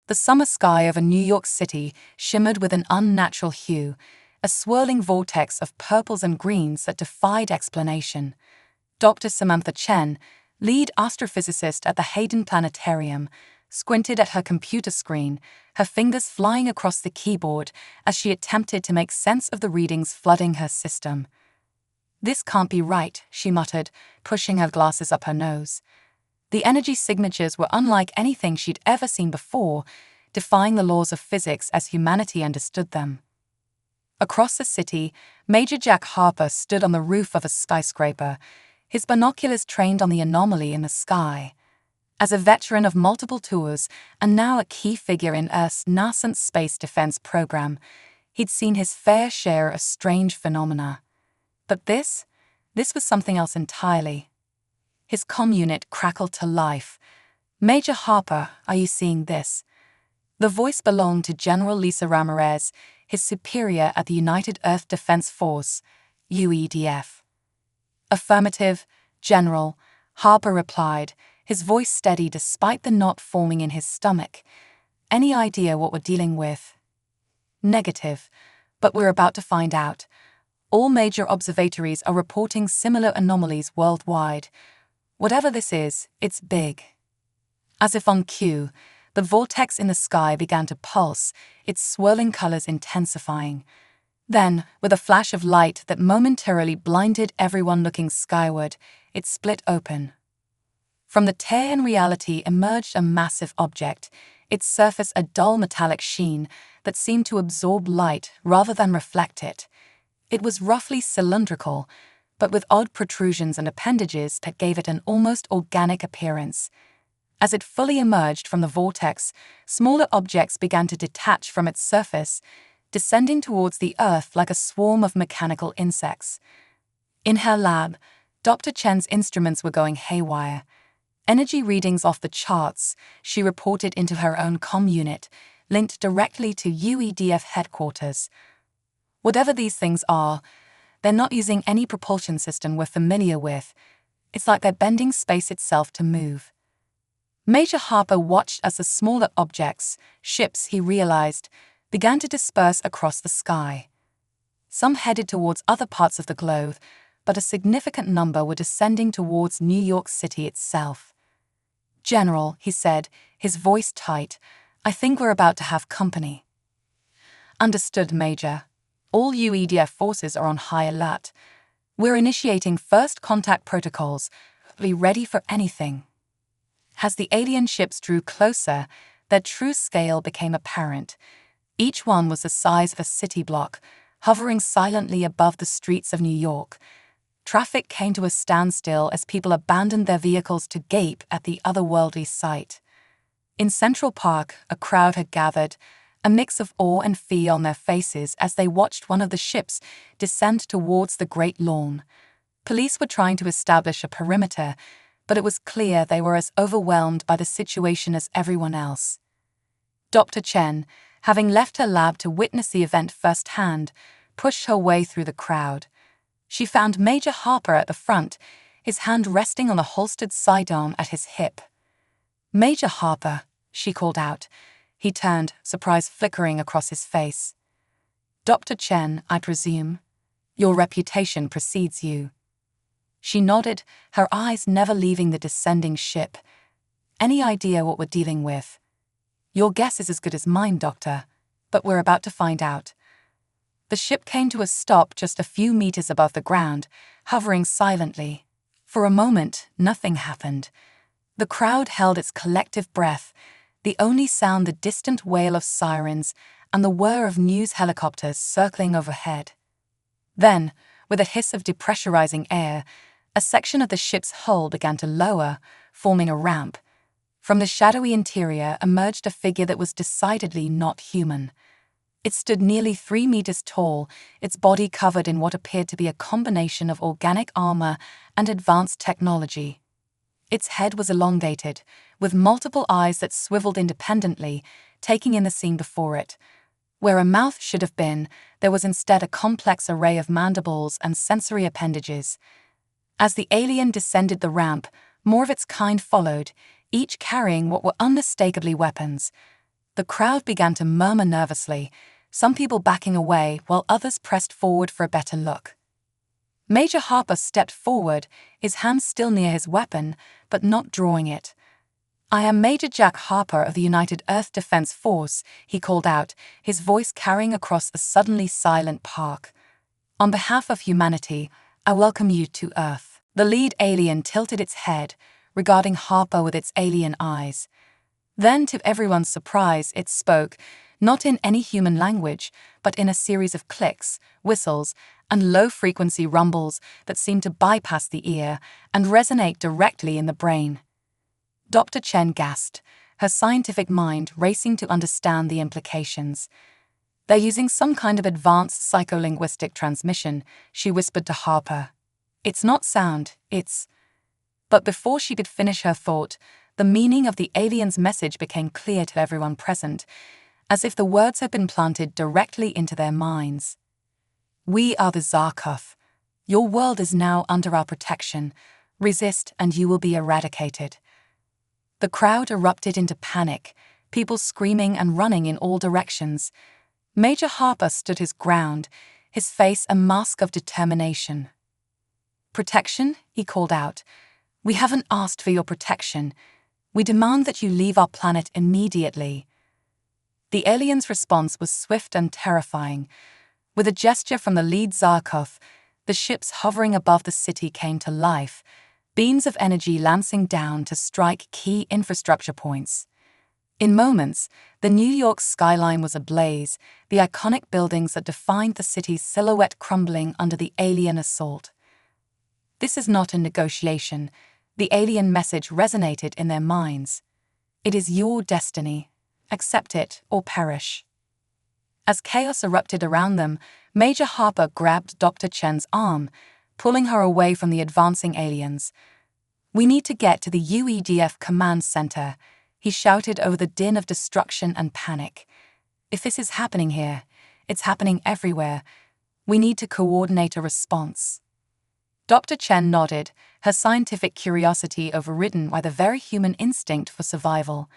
The summer sky over New York City shimmered with an unnatural hue, a swirling vortex of purples and greens that defied explanation. Dr. Samantha Chen, lead astrophysicist at the Hayden Planetarium, squinted at her computer screen, her fingers flying across the keyboard as she attempted to make sense of the readings flooding her system. "This can't be right," she muttered, pushing her glasses up her nose. The energy signatures were unlike anything she'd ever seen before, defying the laws of physics as humanity understood them. Across the city, Major Jack Harper stood on the roof of a skyscraper, his binoculars trained on the anomaly in the sky. As a veteran of multiple tours and now a key figure in Earth's nascent space defense program, he'd seen his fair share of strange phenomena. But this was something else entirely. His comm unit crackled to life. "Major Harper, are you seeing this?" The voice belonged to General Lisa Ramirez, his superior at the United Earth Defense Force, UEDF. "Affirmative, General," Harper replied, his voice steady despite the knot forming in his stomach. "Any idea what we're dealing with?" "Negative, but we're about to find out. All major observatories are reporting similar anomalies worldwide. Whatever this is, it's big." As if on cue, the vortex in the sky began to pulse, its swirling colors intensifying. Then, with a flash of light that momentarily blinded everyone looking skyward, it split open. From the tear in reality emerged a massive object, its surface a dull metallic sheen that seemed to absorb light rather than reflect it. It was roughly cylindrical, but with odd protrusions and appendages that gave it an almost organic appearance. As it fully emerged from the vortex, smaller objects began to detach from its surface, descending towards the Earth like a swarm of mechanical insects. In her lab, Dr. Chen's instruments were going haywire. Energy readings off the charts, she reported into her own comm unit, linked directly to UEDF headquarters. "Whatever these things are, they're not using any propulsion system we're familiar with. It's like they're bending space itself to move." Major Harper watched as the smaller objects, ships he realized, began to disperse across the sky. Some headed towards other parts of the globe, but a significant number were descending towards New York City itself. "General," he said, his voice tight, "I think we're about to have company." "Understood, Major. All UEDF forces are on high alert. We're initiating first contact protocols. Be ready for anything." As the alien ships drew closer, their true scale became apparent. Each one was the size of a city block, hovering silently above the streets of New York. Traffic came to a standstill as people abandoned their vehicles to gape at the otherworldly sight. In Central Park, a crowd had gathered, a mix of awe and fear on their faces as they watched one of the ships descend towards the Great Lawn. Police were trying to establish a perimeter, but it was clear they were as overwhelmed by the situation as everyone else. Dr. Chen, having left her lab to witness the event firsthand, pushed her way through the crowd. She found Major Harper at the front, his hand resting on the holstered sidearm at his hip. "Major Harper," she called out. He turned, surprise flickering across his face. "Dr. Chen, I presume. Your reputation precedes you." She nodded, her eyes never leaving the descending ship. "Any idea what we're dealing with?" "Your guess is as good as mine, Doctor, but we're about to find out." The ship came to a stop just a few meters above the ground, hovering silently. For a moment, nothing happened. The crowd held its collective breath, the only sound the distant wail of sirens and the whir of news helicopters circling overhead. Then, with a hiss of depressurizing air, a section of the ship's hull began to lower, forming a ramp. From the shadowy interior emerged a figure that was decidedly not human. It stood nearly 3 meters tall, its body covered in what appeared to be a combination of organic armor and advanced technology. Its head was elongated, with multiple eyes that swiveled independently, taking in the scene before it. Where a mouth should have been, there was instead a complex array of mandibles and sensory appendages. As the alien descended the ramp, more of its kind followed, each carrying what were unmistakably weapons. The crowd began to murmur nervously, some people backing away while others pressed forward for a better look. Major Harper stepped forward, his hand still near his weapon, but not drawing it. "I am Major Jack Harper of the United Earth Defense Force," he called out, his voice carrying across a suddenly silent park. "On behalf of humanity, I welcome you to Earth." The lead alien tilted its head, regarding Harper with its alien eyes. Then, to everyone's surprise, it spoke, not in any human language, but in a series of clicks, whistles, and low-frequency rumbles that seemed to bypass the ear and resonate directly in the brain. Dr. Chen gasped, her scientific mind racing to understand the implications. "They're using some kind of advanced psycholinguistic transmission," she whispered to Harper. "It's not sound, it's—" But before she could finish her thought, the meaning of the alien's message became clear to everyone present, as if the words had been planted directly into their minds. "We are the Zarkov. Your world is now under our protection. Resist and you will be eradicated." The crowd erupted into panic, people screaming and running in all directions. Major Harper stood his ground, his face a mask of determination. "Protection?" he called out. "We haven't asked for your protection. We demand that you leave our planet immediately." The alien's response was swift and terrifying. With a gesture from the lead Zarkov, the ships hovering above the city came to life, beams of energy lancing down to strike key infrastructure points. In moments, the New York skyline was ablaze, the iconic buildings that defined the city's silhouette crumbling under the alien assault. "This is not a negotiation," the alien message resonated in their minds. "It is your destiny. Accept it or perish." As chaos erupted around them, Major Harper grabbed Dr. Chen's arm, pulling her away from the advancing aliens. "We need to get to the UEDF command center," he shouted over the din of destruction and panic. "If this is happening here, it's happening everywhere. We need to coordinate a response." Dr. Chen nodded, her scientific curiosity overridden by the very human instinct for survival.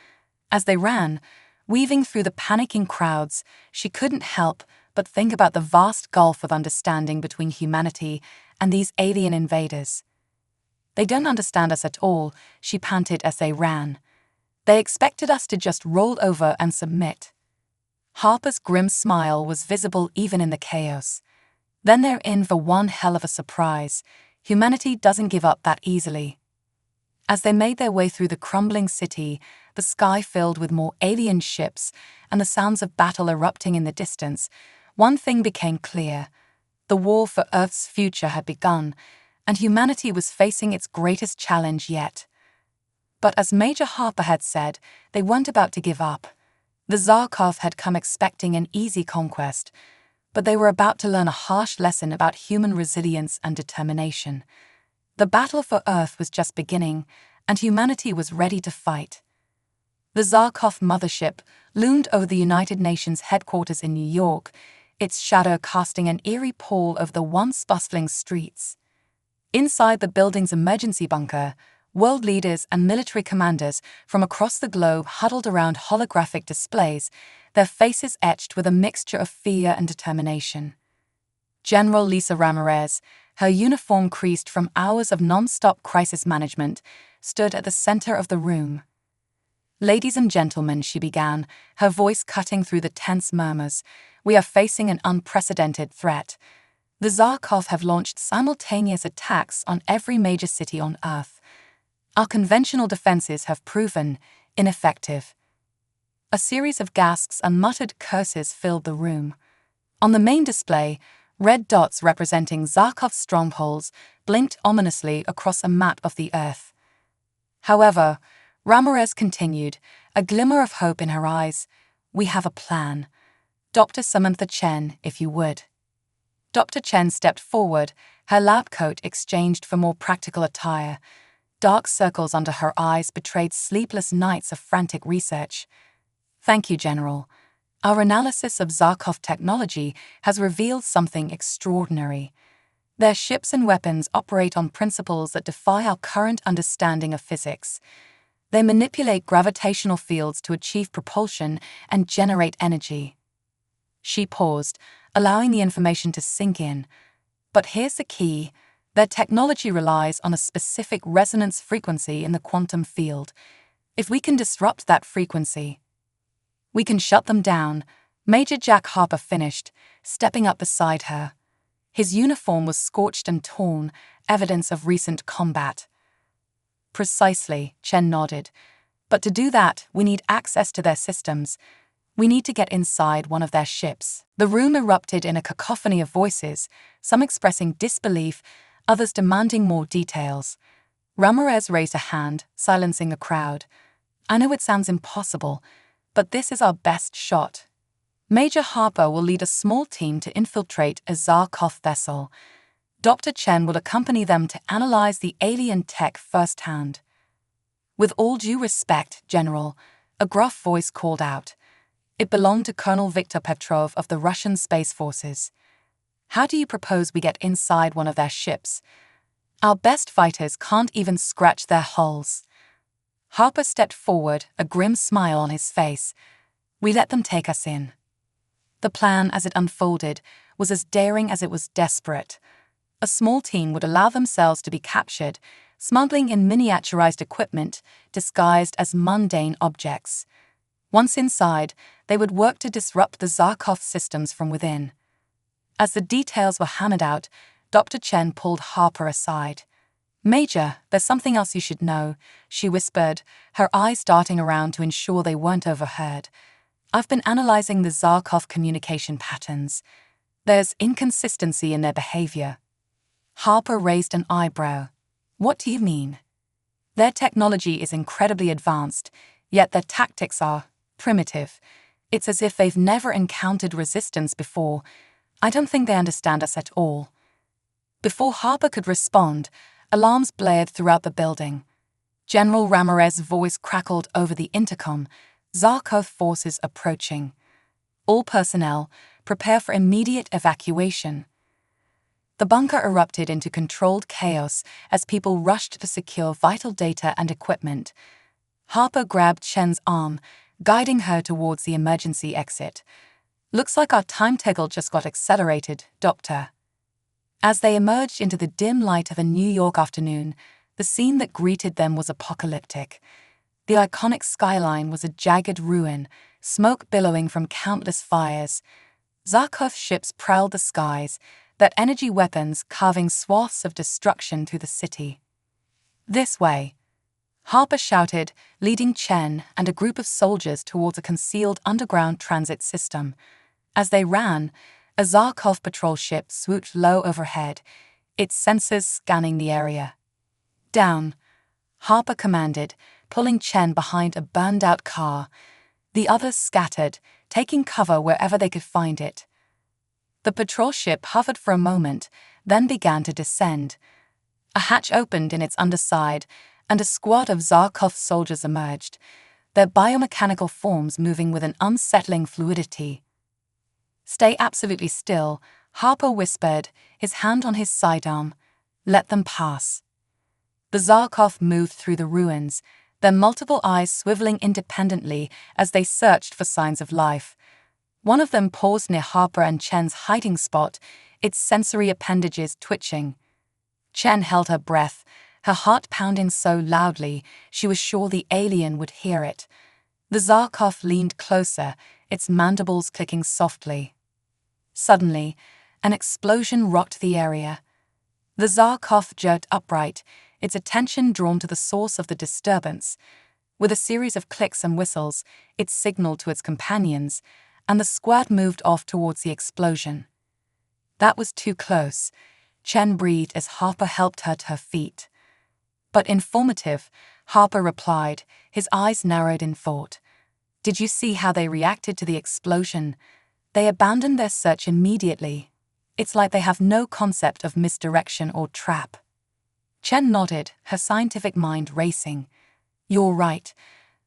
As they ran, weaving through the panicking crowds, she couldn't help but think about the vast gulf of understanding between humanity and these alien invaders. "They don't understand us at all," she panted as they ran. "They expected us to just roll over and submit." Harper's grim smile was visible even in the chaos. Then they're in for one hell of a surprise. Humanity doesn't give up that easily. As they made their way through the crumbling city, the sky filled with more alien ships and the sounds of battle erupting in the distance, one thing became clear. The war for Earth's future had begun, and humanity was facing its greatest challenge yet. But as Major Harper had said, they weren't about to give up. The Zarkov had come expecting an easy conquest, but they were about to learn a harsh lesson about human resilience and determination. The battle for Earth was just beginning, and humanity was ready to fight. The Zarkov mothership loomed over the United Nations headquarters in New York, its shadow casting an eerie pall over the once bustling streets. Inside the building's emergency bunker, world leaders and military commanders from across the globe huddled around holographic displays, their faces etched with a mixture of fear and determination. General Lisa Ramirez, her uniform creased from hours of non-stop crisis management, stood at the center of the room. "Ladies and gentlemen," she began, her voice cutting through the tense murmurs, "we are facing an unprecedented threat. The Zarkov have launched simultaneous attacks on every major city on Earth. Our conventional defenses have proven ineffective." A series of gasps and muttered curses filled the room. On the main display, red dots representing Zarkov strongholds blinked ominously across a map of the Earth. However, Ramirez continued, a glimmer of hope in her eyes. "We have a plan. Dr. Samantha Chen, if you would." Dr. Chen stepped forward, her lab coat exchanged for more practical attire. Dark circles under her eyes betrayed sleepless nights of frantic research. "Thank you, General. Our analysis of Zarkov technology has revealed something extraordinary. Their ships and weapons operate on principles that defy our current understanding of physics. They manipulate gravitational fields to achieve propulsion and generate energy. She paused, allowing the information to sink in. But here's the key. Their technology relies on a specific resonance frequency in the quantum field. If we can disrupt that frequency, we can shut them down. Major Jack Harper finished, stepping up beside her. His uniform was scorched and torn, evidence of recent combat. Precisely, Chen nodded. But to do that, we need access to their systems. We need to get inside one of their ships. The room erupted in a cacophony of voices, some expressing disbelief, others demanding more details. Ramirez raised a hand, silencing the crowd. I know it sounds impossible, but this is our best shot. Major Harper will lead a small team to infiltrate a Zarkov vessel. Dr. Chen will accompany them to analyze the alien tech firsthand. With all due respect, General, a gruff voice called out. It belonged to Colonel Viktor Petrov of the Russian Space Forces. How do you propose we get inside one of their ships? Our best fighters can't even scratch their hulls. Harper stepped forward, a grim smile on his face. We let them take us in. The plan, as it unfolded, was as daring as it was desperate. A small team would allow themselves to be captured, smuggling in miniaturized equipment disguised as mundane objects. Once inside, they would work to disrupt the Zarkov systems from within. As the details were hammered out, Dr. Chen pulled Harper aside. Major, there's something else you should know, she whispered, her eyes darting around to ensure they weren't overheard. I've been analyzing the Zarkov communication patterns. There's inconsistency in their behavior. Harper raised an eyebrow. What do you mean? Their technology is incredibly advanced, yet their tactics are primitive. It's as if they've never encountered resistance before. I don't think they understand us at all. Before Harper could respond, alarms blared throughout the building. General Ramirez's voice crackled over the intercom. Zarkov forces approaching. All personnel, prepare for immediate evacuation. The bunker erupted into controlled chaos as people rushed to secure vital data and equipment. Harper grabbed Chen's arm, guiding her towards the emergency exit. Looks like our timetable just got accelerated, Doctor. As they emerged into the dim light of a New York afternoon, the scene that greeted them was apocalyptic. The iconic skyline was a jagged ruin, smoke billowing from countless fires. Zarkov ships prowled the skies, their energy weapons carving swaths of destruction through the city. This way, Harper shouted, leading Chen and a group of soldiers towards a concealed underground transit system. As they ran, a Zarkov patrol ship swooped low overhead, its sensors scanning the area. Down, Harper commanded, pulling Chen behind a burned-out car. The others scattered, taking cover wherever they could find it. The patrol ship hovered for a moment, then began to descend. A hatch opened in its underside, and a squad of Zarkov soldiers emerged, their biomechanical forms moving with an unsettling fluidity. Stay absolutely still, Harper whispered, his hand on his sidearm. Let them pass. The Zarkov moved through the ruins, their multiple eyes swiveling independently as they searched for signs of life. One of them paused near Harper and Chen's hiding spot, its sensory appendages twitching. Chen held her breath, her heart pounding so loudly she was sure the alien would hear it. The Zarkov leaned closer, its mandibles clicking softly. Suddenly, an explosion rocked the area. The Zarkov jerked upright, its attention drawn to the source of the disturbance. With a series of clicks and whistles, it signaled to its companions, and the squad moved off towards the explosion. That was too close, Chen breathed as Harper helped her to her feet. But informative, Harper replied, his eyes narrowed in thought. Did you see how they reacted to the explosion? They abandoned their search immediately. It's like they have no concept of misdirection or trap. Chen nodded, her scientific mind racing. You're right.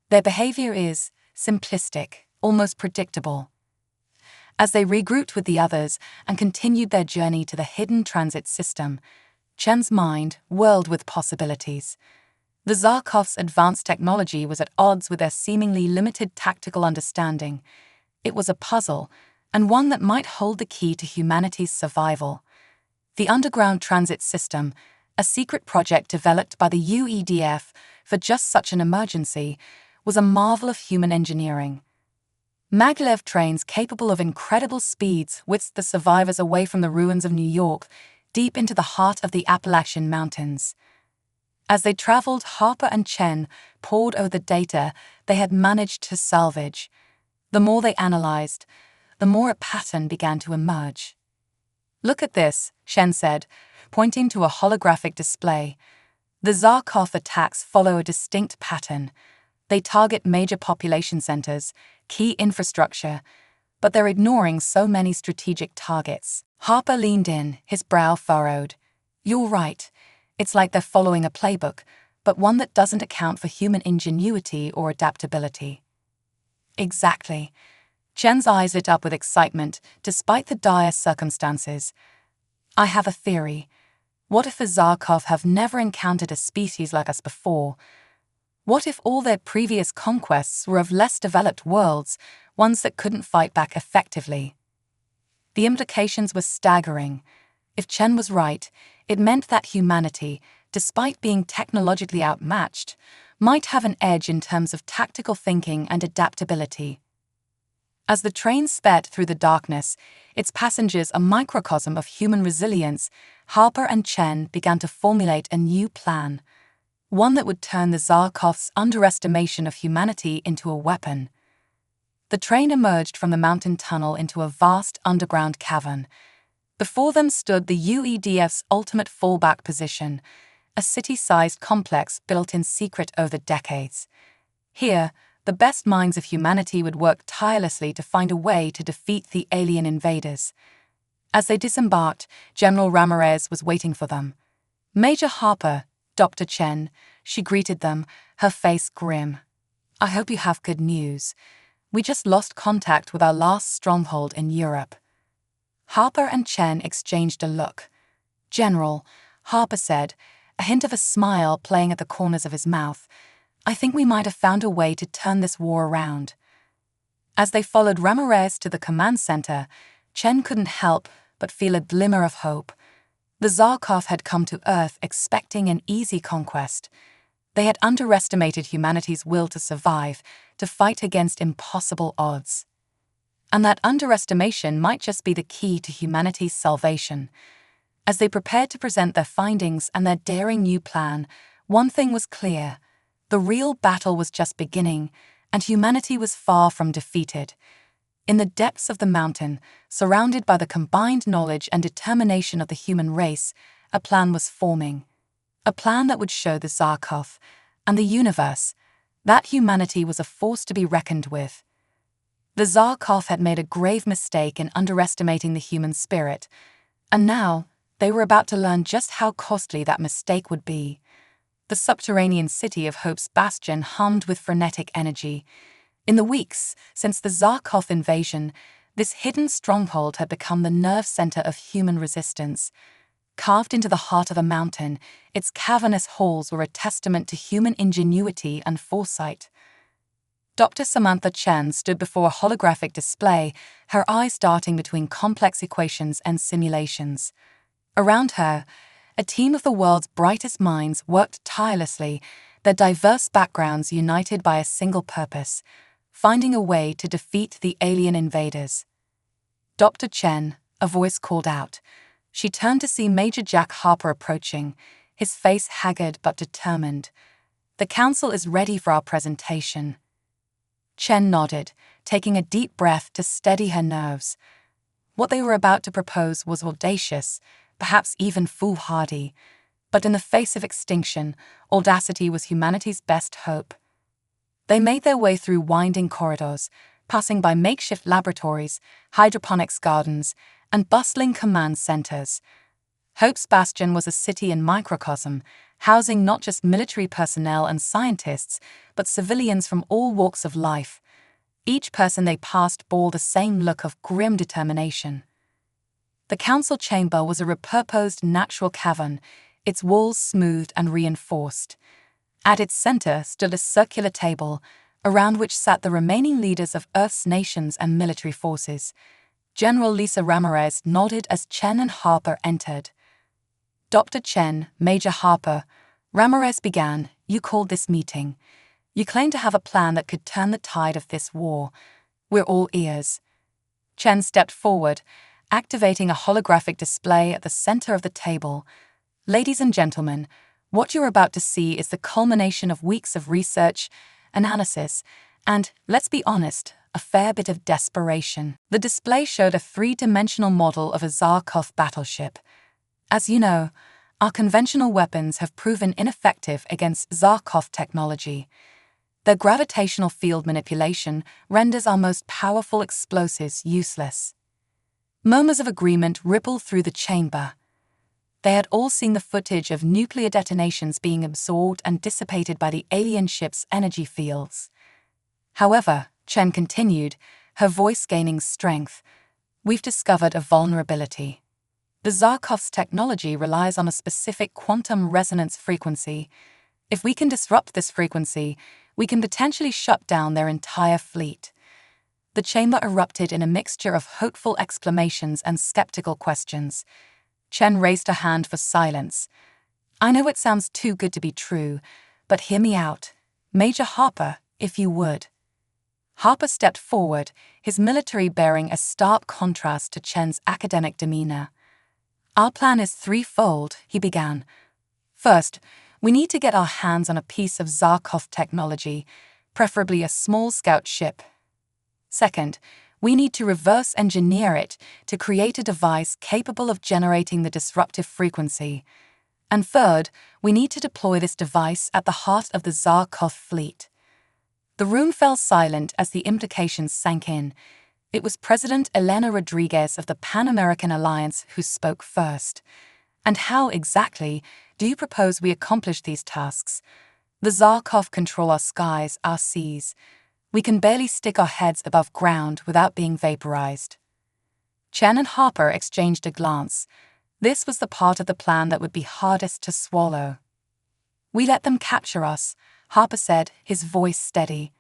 Their behavior is simplistic, almost predictable. As they regrouped with the others and continued their journey to the hidden transit system, Chen's mind whirled with possibilities. The Zarkov's advanced technology was at odds with their seemingly limited tactical understanding. It was a puzzle, and one that might hold the key to humanity's survival. The Underground Transit System, a secret project developed by the UEDF for just such an emergency, was a marvel of human engineering. Maglev trains capable of incredible speeds whisked the survivors away from the ruins of New York, deep into the heart of the Appalachian Mountains. As they traveled, Harper and Chen pored over the data they had managed to salvage. The more they analyzed, the more a pattern began to emerge. "Look at this," Chen said, pointing to a holographic display. "The Zarkov attacks follow a distinct pattern. They target major population centers, key infrastructure, but they're ignoring so many strategic targets." Harper leaned in, his brow furrowed. "You're right. It's like they're following a playbook, but one that doesn't account for human ingenuity or adaptability." Exactly. Chen's eyes lit up with excitement, despite the dire circumstances. "I have a theory. What if the Zarkov have never encountered a species like us before? What if all their previous conquests were of less developed worlds, ones that couldn't fight back effectively?" The implications were staggering. If Chen was right, it meant that humanity, despite being technologically outmatched, might have an edge in terms of tactical thinking and adaptability. As the train sped through the darkness, its passengers a microcosm of human resilience, Harper and Chen began to formulate a new plan, one that would turn the Zarkov's underestimation of humanity into a weapon. The train emerged from the mountain tunnel into a vast underground cavern. Before them stood the UEDF's ultimate fallback position, a city-sized complex built in secret over decades. Here, the best minds of humanity would work tirelessly to find a way to defeat the alien invaders. As they disembarked, General Ramirez was waiting for them. "Major Harper, Dr. Chen," she greeted them, her face grim. "I hope you have good news. We just lost contact with our last stronghold in Europe." Harper and Chen exchanged a look. "General," Harper said, a hint of a smile playing at the corners of his mouth, "I think we might have found a way to turn this war around." As they followed Ramirez to the command center, Chen couldn't help but feel a glimmer of hope. The Zarkov had come to Earth expecting an easy conquest. They had underestimated humanity's will to survive, to fight against impossible odds. And that underestimation might just be the key to humanity's salvation. As they prepared to present their findings and their daring new plan, one thing was clear: the real battle was just beginning, and humanity was far from defeated. In the depths of the mountain, surrounded by the combined knowledge and determination of the human race, a plan was forming. A plan that would show the Zarkov and the universe that humanity was a force to be reckoned with. The Zarkov had made a grave mistake in underestimating the human spirit, and now they were about to learn just how costly that mistake would be. The subterranean city of Hope's Bastion hummed with frenetic energy. In the weeks since the Zarkov invasion, this hidden stronghold had become the nerve center of human resistance. Carved into the heart of a mountain, its cavernous halls were a testament to human ingenuity and foresight. Dr. Samantha Chen stood before a holographic display, her eyes darting between complex equations and simulations. Around her, a team of the world's brightest minds worked tirelessly, their diverse backgrounds united by a single purpose: finding a way to defeat the alien invaders. "Dr. Chen," a voice called out. She turned to see Major Jack Harper approaching, his face haggard but determined. "The council is ready for our presentation." Chen nodded, taking a deep breath to steady her nerves. What they were about to propose was audacious, perhaps even foolhardy, but in the face of extinction, audacity was humanity's best hope. They made their way through winding corridors, passing by makeshift laboratories, hydroponics gardens, and bustling command centers. Hope's Bastion was a city in microcosm, housing not just military personnel and scientists, but civilians from all walks of life. Each person they passed bore the same look of grim determination. The council chamber was a repurposed natural cavern, its walls smoothed and reinforced. At its center stood a circular table, around which sat the remaining leaders of Earth's nations and military forces. General Lisa Ramirez nodded as Chen and Harper entered. Dr. Chen, Major Harper, Ramirez began, "You called this meeting. You claim to have a plan that could turn the tide of this war. We're all ears." Chen stepped forward, activating a holographic display at the center of the table. "Ladies and gentlemen, what you're about to see is the culmination of weeks of research, analysis, and, let's be honest, a fair bit of desperation." The display showed a three-dimensional model of a Zarkov battleship. "As you know, our conventional weapons have proven ineffective against Zarkov technology. Their gravitational field manipulation renders our most powerful explosives useless." Murmurs of agreement rippled through the chamber. They had all seen the footage of nuclear detonations being absorbed and dissipated by the alien ship's energy fields. However, Chen continued, her voice gaining strength, "We've discovered a vulnerability. The Zarkov's technology relies on a specific quantum resonance frequency. If we can disrupt this frequency, we can potentially shut down their entire fleet." The chamber erupted in a mixture of hopeful exclamations and skeptical questions. Chen raised a hand for silence. "I know it sounds too good to be true, but hear me out. Major Harper, if you would." Harper stepped forward, his military bearing a stark contrast to Chen's academic demeanor. "Our plan is threefold," he began. "First, we need to get our hands on a piece of Zarkov technology, preferably a small scout ship. Second, we need to reverse engineer it to create a device capable of generating the disruptive frequency. And third, we need to deploy this device at the heart of the Zarkov fleet." The room fell silent as the implications sank in. It was President Elena Rodriguez of the Pan-American Alliance who spoke first. "And how exactly do you propose we accomplish these tasks? The Zarkov control our skies, our seas. We can barely stick our heads above ground without being vaporized." Chen and Harper exchanged a glance. This was the part of the plan that would be hardest to swallow. "We let them capture us," Harper said, his voice steady.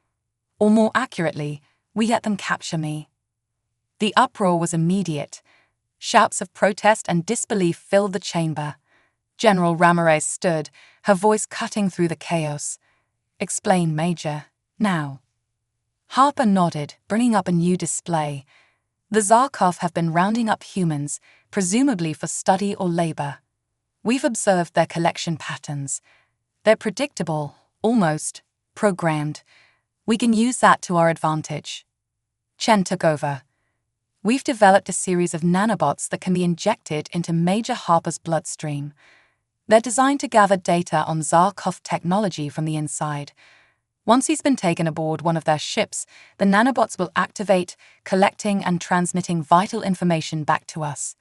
"Or more accurately, we let them capture me." The uproar was immediate. Shouts of protest and disbelief filled the chamber. General Ramirez stood, her voice cutting through the chaos. "Explain, Major, now." Harper nodded, bringing up a new display. "The Zarkov have been rounding up humans, presumably for study or labor. We've observed their collection patterns. They're predictable, almost programmed. We can use that to our advantage." Chen took over. "We've developed a series of nanobots that can be injected into Major Harper's bloodstream. They're designed to gather data on Zarkov technology from the inside. Once he's been taken aboard one of their ships, the nanobots will activate, collecting and transmitting vital information back to us."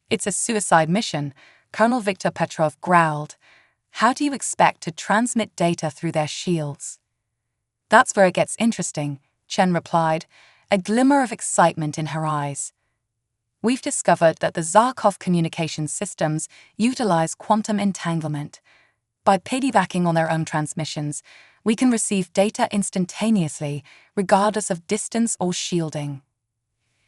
"It's a suicide mission," Colonel Viktor Petrov growled. "How do you expect to transmit data through their shields?" "That's where it gets interesting," Chen replied, a glimmer of excitement in her eyes. "We've discovered that the Zarkov communication systems utilize quantum entanglement. By piggybacking on their own transmissions, we can receive data instantaneously, regardless of distance or shielding."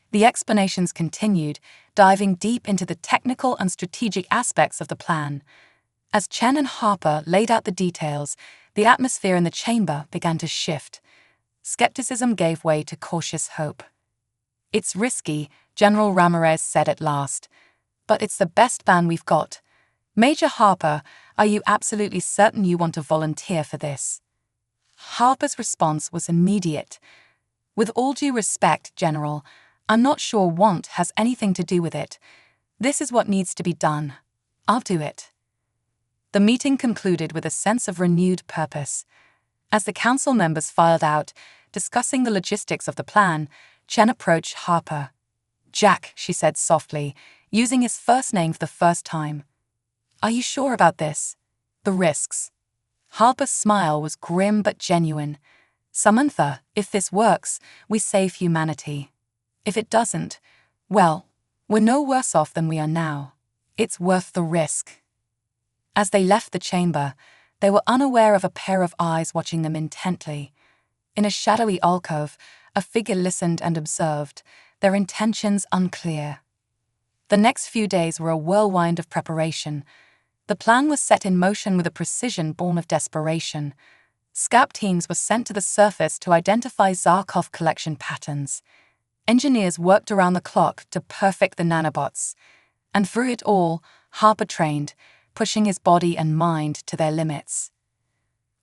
The explanations continued, diving deep into the technical and strategic aspects of the plan. As Chen and Harper laid out the details, the atmosphere in the chamber began to shift. Skepticism gave way to cautious hope. "It's risky," General Ramirez said at last, "but it's the best plan we've got. Major Harper, are you absolutely certain you want to volunteer for this?" Harper's response was immediate. "With all due respect, General, I'm not sure want has anything to do with it. This is what needs to be done. I'll do it." The meeting concluded with a sense of renewed purpose. As the council members filed out, discussing the logistics of the plan, Chen approached Harper. "Jack," she said softly, using his first name for the first time. "Are you sure about this? The risks?" Harper's smile was grim but genuine. "Samantha, if this works, we save humanity. If it doesn't, well, we're no worse off than we are now. It's worth the risk." As they left the chamber, They were unaware of a pair of eyes watching them intently. In a shadowy alcove, a figure listened and observed, their intentions unclear. The next few days were a whirlwind of preparation. The plan was set in motion with a precision born of desperation. Scout teams were sent to the surface to identify Zarkov collection patterns. Engineers worked around the clock to perfect the nanobots. And through it all, Harper trained, pushing his body and mind to their limits.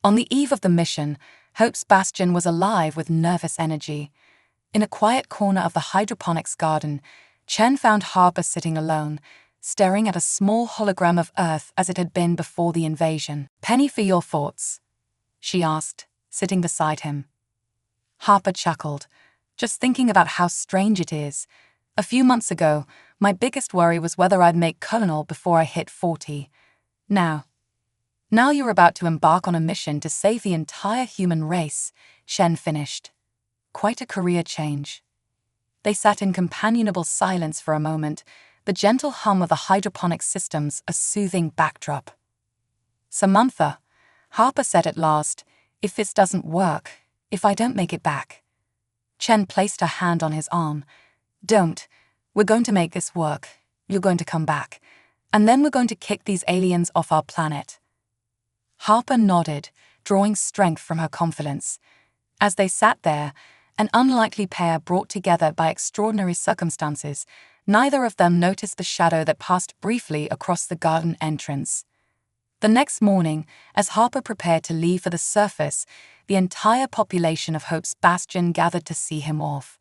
On the eve of the mission, Hope's Bastion was alive with nervous energy. In a quiet corner of the hydroponics garden, Chen found Harper sitting alone, staring at a small hologram of Earth as it had been before the invasion. "Penny for your thoughts?" she asked, sitting beside him. Harper chuckled, just thinking about how strange it is. A few months ago, my biggest worry was whether I'd make colonel before I hit 40. Now you're about to embark on a mission to save the entire human race, Shen finished. Quite a career change. They sat in companionable silence for a moment, the gentle hum of the hydroponic systems a soothing backdrop. "Samantha," Harper said at last, "if this doesn't work, if I don't make it back." Chen placed her hand on his arm. "Don't. We're going to make this work. You're going to come back. And then we're going to kick these aliens off our planet." Harper nodded, drawing strength from her confidence. As they sat there, an unlikely pair brought together by extraordinary circumstances, neither of them noticed the shadow that passed briefly across the garden entrance. The next morning, as Harper prepared to leave for the surface, the entire population of Hope's Bastion gathered to see him off.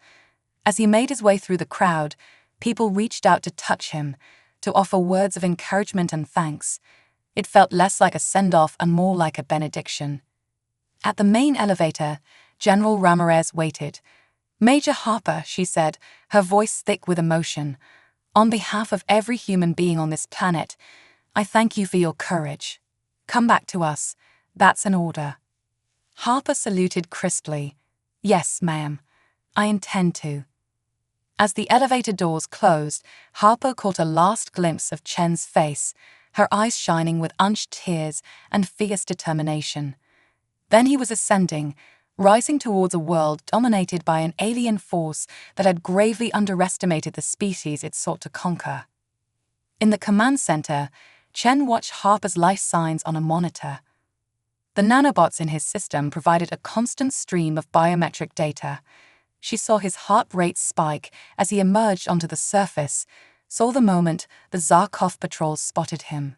As he made his way through the crowd, people reached out to touch him, to offer words of encouragement and thanks. It felt less like a send-off and more like a benediction. At the main elevator, General Ramirez waited. "Major Harper," she said, her voice thick with emotion, "on behalf of every human being on this planet, I thank you for your courage. Come back to us. That's an order." Harper saluted crisply. "Yes, ma'am. I intend to." As the elevator doors closed, Harper caught a last glimpse of Chen's face, her eyes shining with unshed tears and fierce determination. Then he was ascending, rising towards a world dominated by an alien force that had gravely underestimated the species it sought to conquer. In the command center, Chen watched Harper's life signs on a monitor. The nanobots in his system provided a constant stream of biometric data. She saw his heart rate spike as he emerged onto the surface, saw the moment the Zarkov patrol spotted him.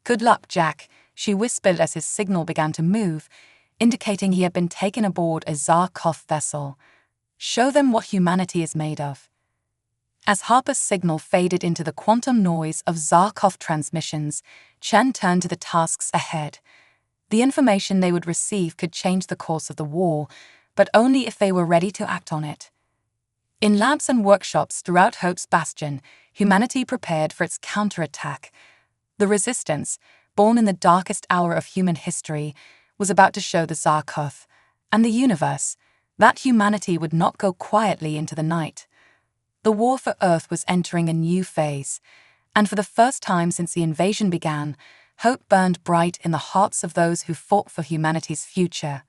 "Good luck, Jack," she whispered as his signal began to move, indicating he had been taken aboard a Zarkov vessel. "Show them what humanity is made of." As Harper's signal faded into the quantum noise of Zarkov transmissions, Chen turned to the tasks ahead. The information they would receive could change the course of the war, but only if they were ready to act on it. In labs and workshops throughout Hope's Bastion, humanity prepared for its counterattack. The resistance, born in the darkest hour of human history, was about to show the Zarkov and the universe that humanity would not go quietly into the night. The war for Earth was entering a new phase, and for the first time since the invasion began, hope burned bright in the hearts of those who fought for humanity's future.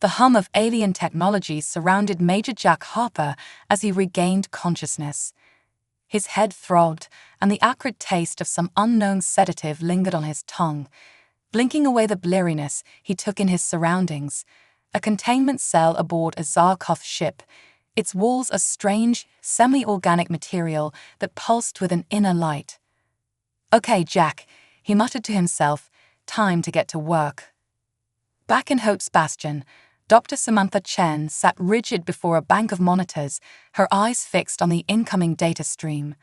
The hum of alien technology surrounded Major Jack Harper as he regained consciousness. His head throbbed, and the acrid taste of some unknown sedative lingered on his tongue. Blinking away the bleariness, he took in his surroundings. A containment cell aboard a Zarkov ship, its walls a strange, semi-organic material that pulsed with an inner light. "Okay, Jack," he muttered to himself, "time to get to work." Back in Hope's Bastion, Dr. Samantha Chen sat rigid before a bank of monitors, her eyes fixed on the incoming data stream.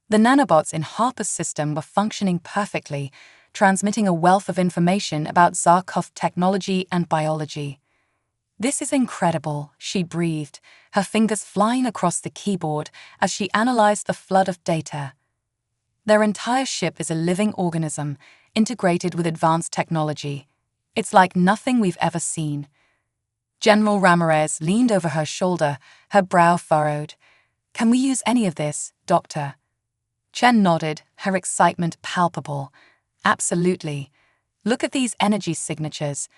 The nanobots in Harper's system were functioning perfectly, transmitting a wealth of information about Zarkov technology and biology. "This is incredible," she breathed, her fingers flying across the keyboard as she analyzed the flood of data. Their entire ship is a living organism, integrated with advanced technology. It's like nothing we've ever seen. General Ramirez leaned over her shoulder, her brow furrowed. "Can we use any of this, Doctor?" Chen nodded, her excitement palpable. "Absolutely. Look at these energy signatures.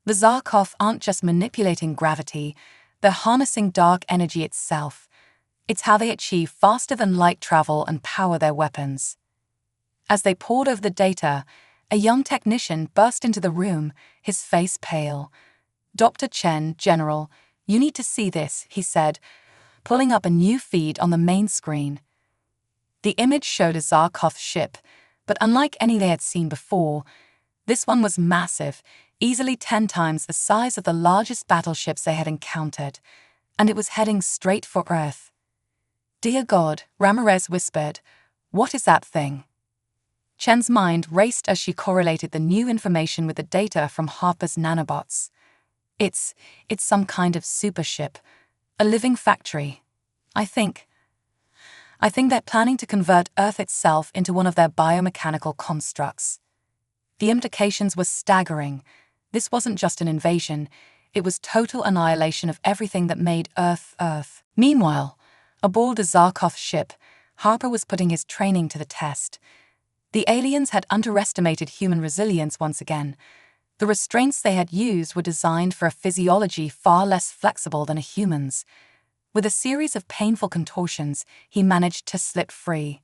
The Zarkov aren't just manipulating gravity, they're harnessing dark energy itself. It's how they achieve faster-than-light travel and power their weapons. As they pored over the data, a young technician burst into the room, his face pale. "Dr. Chen, General, you need to see this," he said, pulling up a new feed on the main screen. The image showed a Zarkov ship, but unlike any they had seen before, this one was massive, easily 10 times the size of the largest battleships they had encountered, and it was heading straight for Earth. "Dear God," Ramirez whispered, "what is that thing?" Chen's mind raced as she correlated the new information with the data from Harper's nanobots. It's some kind of super ship, a living factory. I think they're planning to convert Earth itself into one of their biomechanical constructs." The implications were staggering. This wasn't just an invasion, it was total annihilation of everything that made Earth Earth. Meanwhile, aboard a Zarkov ship, Harper was putting his training to the test. The aliens had underestimated human resilience once again. The restraints they had used were designed for a physiology far less flexible than a human's. With a series of painful contortions, he managed to slip free.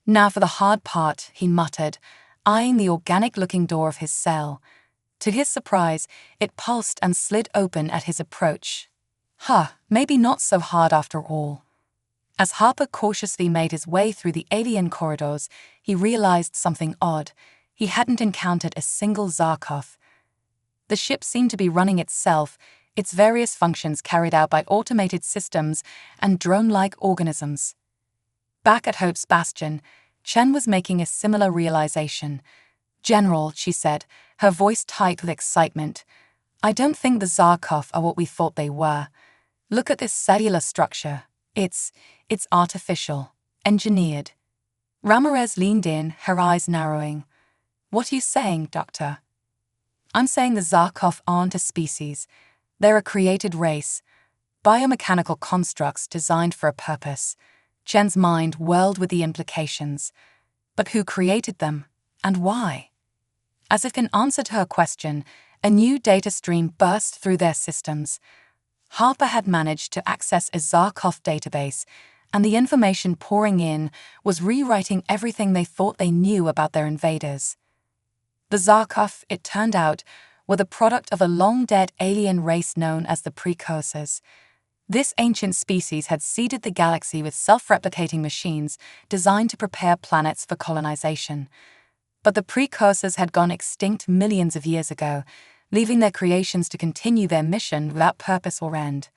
"Now for the hard part," he muttered, eyeing the organic-looking door of his cell. To his surprise, it pulsed and slid open at his approach. Maybe not so hard after all. As Harper cautiously made his way through the alien corridors, he realized something odd. He hadn't encountered a single Zarkov. The ship seemed to be running itself, its various functions carried out by automated systems and drone-like organisms. Back at Hope's Bastion, Chen was making a similar realization. "General," she said, her voice tight with excitement, "I don't think the Zarkov are what we thought they were. Look at this cellular structure. It's artificial, engineered." Ramirez leaned in, her eyes narrowing. "What are you saying, Doctor?" "I'm saying the Zarkov aren't a species. They're a created race, biomechanical constructs designed for a purpose." Chen's mind whirled with the implications. But who created them, and why? As if in answer to her question, a new data stream burst through their systems. Harper had managed to access a Zarkov database, and the information pouring in was rewriting everything they thought they knew about their invaders. The Zarkov, it turned out, were the product of a long-dead alien race known as the Precursors. This ancient species had seeded the galaxy with self-replicating machines designed to prepare planets for colonization. But the Precursors had gone extinct millions of years ago, leaving their creations to continue their mission without purpose or end.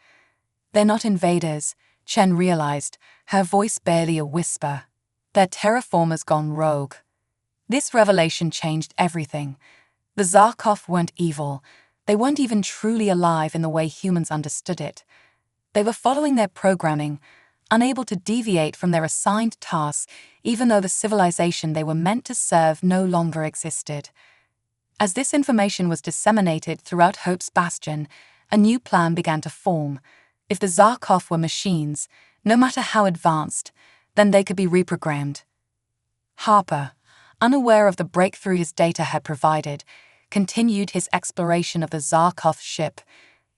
"They're not invaders," Chen realized, her voice barely a whisper. "They're terraformers gone rogue." This revelation changed everything. The Zarkov weren't evil. They weren't even truly alive in the way humans understood it. They were following their programming, unable to deviate from their assigned tasks, even though the civilization they were meant to serve no longer existed. As this information was disseminated throughout Hope's Bastion, a new plan began to form. If the Zarkov were machines, no matter how advanced, then they could be reprogrammed. Harper, unaware of the breakthrough his data had provided, continued his exploration of the Zarkov ship.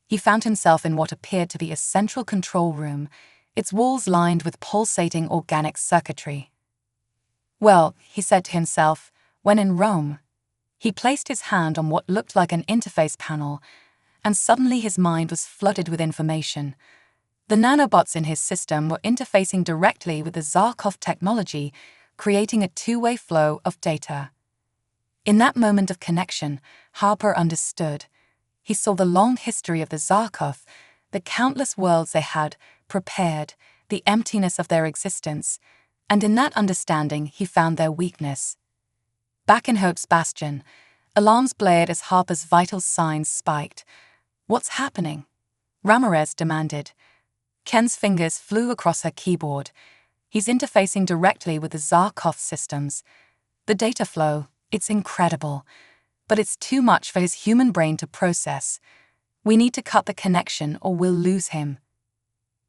He found himself in what appeared to be a central control room, its walls lined with pulsating organic circuitry. "Well," he said to himself, "when in Rome." He placed his hand on what looked like an interface panel, and suddenly his mind was flooded with information. The nanobots in his system were interfacing directly with the Zarkov technology, creating a two-way flow of data. In that moment of connection, Harper understood. He saw the long history of the Zarkov, the countless worlds they had prepared, the emptiness of their existence, and in that understanding he found their weakness. Back in Hope's Bastion, alarms blared as Harper's vital signs spiked. "What's happening?" Ramirez demanded. Ken's fingers flew across her keyboard. "He's interfacing directly with the Zarkov systems. The data flow, it's incredible. But it's too much for his human brain to process. We need to cut the connection or we'll lose him."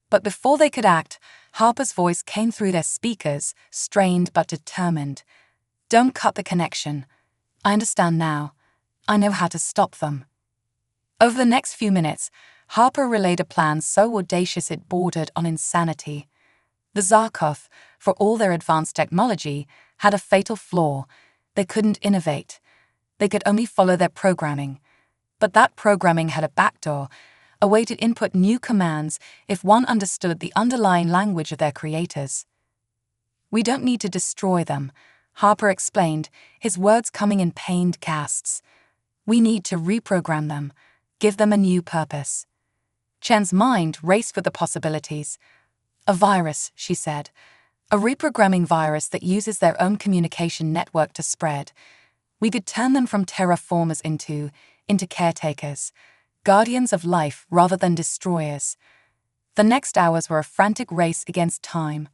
But before they could act, Harper's voice came through their speakers, strained but determined. "Don't cut the connection. I understand now. I know how to stop them. Over the next few minutes, Harper relayed a plan so audacious it bordered on insanity. The Zarkov, for all their advanced technology, had a fatal flaw. They couldn't innovate. They could only follow their programming. But that programming had a backdoor, a way to input new commands if one understood the underlying language of their creators. We don't need to destroy them, Harper explained, his words coming in pained casts. We need to reprogram them, give them a new purpose. Chen's mind raced with the possibilities. A virus, she said. A reprogramming virus that uses their own communication network to spread. We could turn them from terraformers into caretakers, guardians of life rather than destroyers. The next hours were a frantic race against time.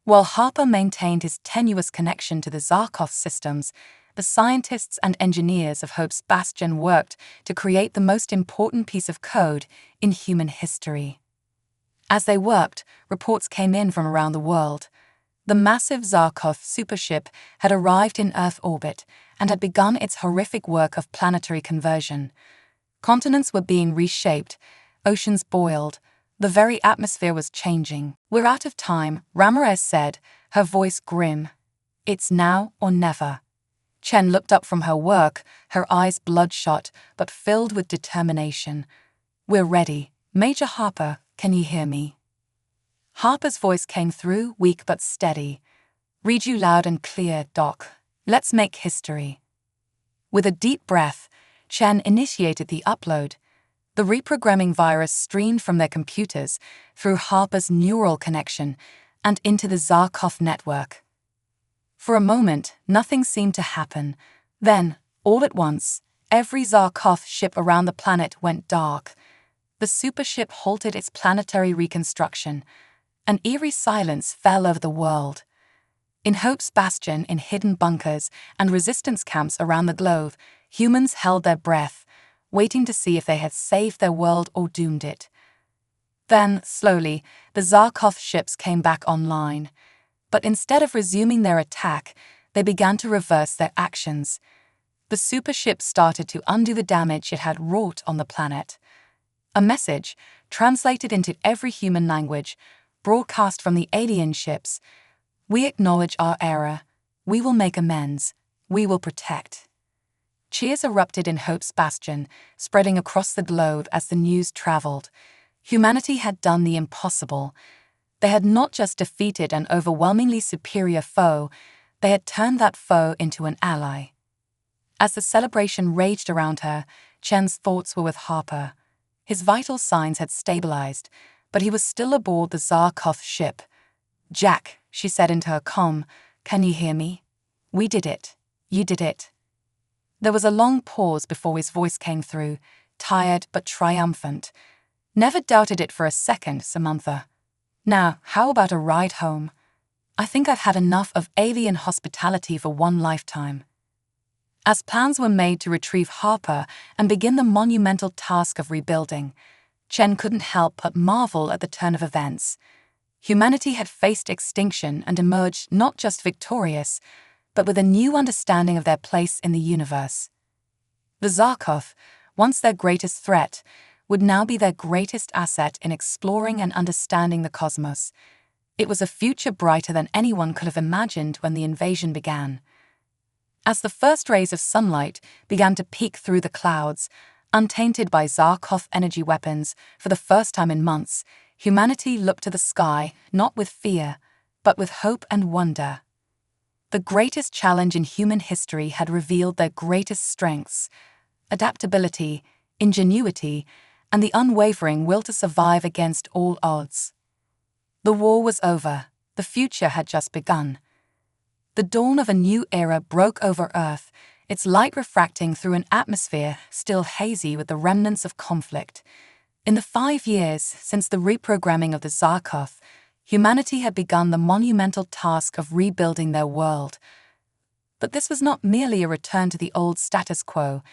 While Harper maintained his tenuous connection to the Zarkov systems, the scientists and engineers of Hope's Bastion worked to create the most important piece of code in human history. As they worked, reports came in from around the world. The massive Zarkov supership had arrived in Earth orbit and had begun its horrific work of planetary conversion. Continents were being reshaped, oceans boiled, the very atmosphere was changing. We're out of time, Ramirez said, her voice grim. It's now or never. Chen looked up from her work, her eyes bloodshot but filled with determination. We're ready. Major Harper, can you hear me? Harper's voice came through, weak but steady. Read you loud and clear, Doc. Let's make history. With a deep breath, Chen initiated the upload. The reprogramming virus streamed from their computers through Harper's neural connection and into the Zarkov network. For a moment, nothing seemed to happen. Then, all at once, every Zarkov ship around the planet went dark. The supership halted its planetary reconstruction. An eerie silence fell over the world. In Hope's Bastion, in hidden bunkers and resistance camps around the globe, humans held their breath, waiting to see if they had saved their world or doomed it. Then, slowly, the Zarkov ships came back online. But instead of resuming their attack, they began to reverse their actions. The supership started to undo the damage it had wrought on the planet. A message, translated into every human language, broadcast from the alien ships. We acknowledge our error. We will make amends. We will protect. Cheers erupted in Hope's Bastion, spreading across the globe as the news traveled. Humanity had done the impossible. They had not just defeated an overwhelmingly superior foe, they had turned that foe into an ally. As the celebration raged around her, Chen's thoughts were with Harper. His vital signs had stabilized, but he was still aboard the Zarkov ship. Jack, she said into her comm, can you hear me? We did it. You did it. There was a long pause before his voice came through, tired but triumphant. Never doubted it for a second, Samantha. Now, how about a ride home? I think I've had enough of alien hospitality for one lifetime. As plans were made to retrieve Harper and begin the monumental task of rebuilding, Chen couldn't help but marvel at the turn of events. Humanity had faced extinction and emerged not just victorious, but with a new understanding of their place in the universe. The Zarkov, once their greatest threat, would now be their greatest asset in exploring and understanding the cosmos. It was a future brighter than anyone could have imagined when the invasion began. As the first rays of sunlight began to peek through the clouds, untainted by Zarkov energy weapons for the first time in months, humanity looked to the sky not with fear, but with hope and wonder. The greatest challenge in human history had revealed their greatest strengths: adaptability, ingenuity, and the unwavering will to survive against all odds. The war was over. The future had just begun. The dawn of a new era broke over Earth, its light refracting through an atmosphere still hazy with the remnants of conflict. In the 5 years since the reprogramming of the Zarkov, humanity had begun the monumental task of rebuilding their world. But this was not merely a return to the old status quo.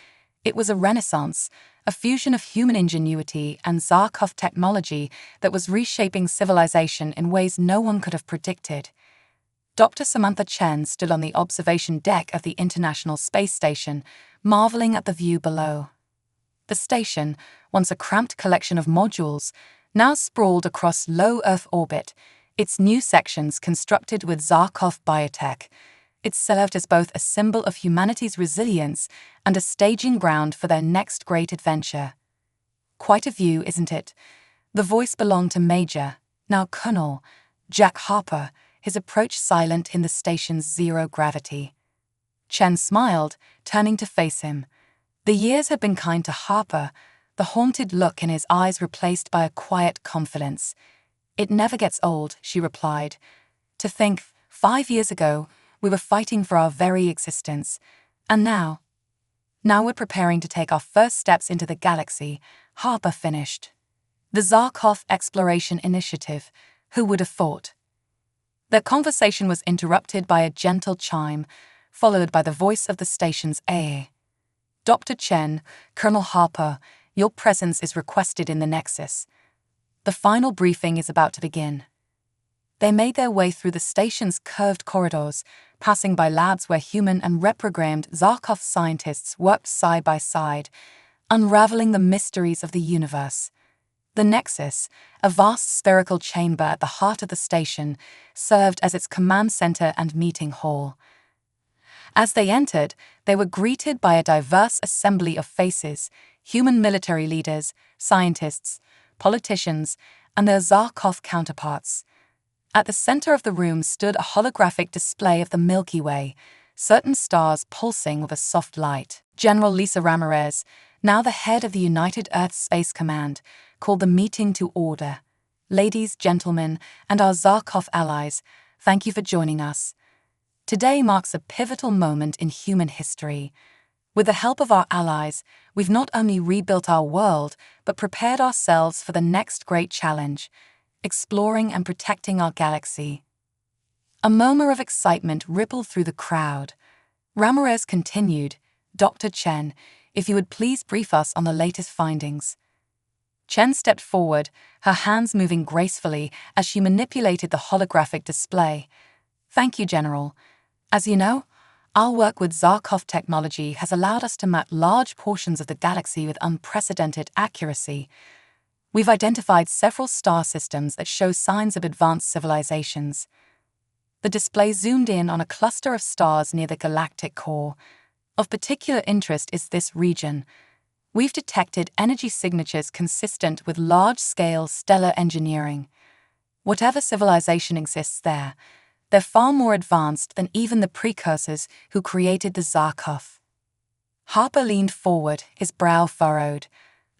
It was a renaissance, a fusion of human ingenuity and Zarkov technology that was reshaping civilization in ways no one could have predicted. Dr. Samantha Chen stood on the observation deck of the International Space Station, marveling at the view below. The station, once a cramped collection of modules, now sprawled across low Earth orbit, its new sections constructed with Zarkov biotech. It served as both a symbol of humanity's resilience and a staging ground for their next great adventure. Quite a view, isn't it? The voice belonged to Major, now Colonel, Jack Harper, his approach silent in the station's zero gravity. Chen smiled, turning to face him. The years had been kind to Harper, the haunted look in his eyes replaced by a quiet confidence. "It never gets old," she replied. "To think, 5 years ago, we were fighting for our very existence. And now we're preparing to take our first steps into the galaxy," Harper finished. "The Zarkov Exploration Initiative, who would have thought?" Their conversation was interrupted by a gentle chime, followed by the voice of the station's AA. "Dr. Chen, Colonel Harper, your presence is requested in the Nexus. The final briefing is about to begin." They made their way through the station's curved corridors, passing by labs where human and reprogrammed Zarkov scientists worked side by side, unraveling the mysteries of the universe. The Nexus, a vast spherical chamber at the heart of the station, served as its command center and meeting hall. As they entered, they were greeted by a diverse assembly of faces: human military leaders, scientists, politicians, and their Zarkov counterparts. At the center of the room stood a holographic display of the Milky Way, certain stars pulsing with a soft light. General Lisa Ramirez, now the head of the United Earth Space Command, called the meeting to order. "Ladies, gentlemen, and our Zarkov allies, thank you for joining us. Today marks a pivotal moment in human history. With the help of our allies, we've not only rebuilt our world, but prepared ourselves for the next great challenge: exploring and protecting our galaxy." A murmur of excitement rippled through the crowd. Ramirez continued, "Dr. Chen, if you would please brief us on the latest findings." Chen stepped forward, her hands moving gracefully as she manipulated the holographic display. "Thank you, General. As you know, our work with Zarkov technology has allowed us to map large portions of the galaxy with unprecedented accuracy. We've identified several star systems that show signs of advanced civilizations." The display zoomed in on a cluster of stars near the galactic core. "Of particular interest is this region. We've detected energy signatures consistent with large-scale stellar engineering. Whatever civilization exists there, they're far more advanced than even the precursors who created the Zarkov." Harper leaned forward, his brow furrowed.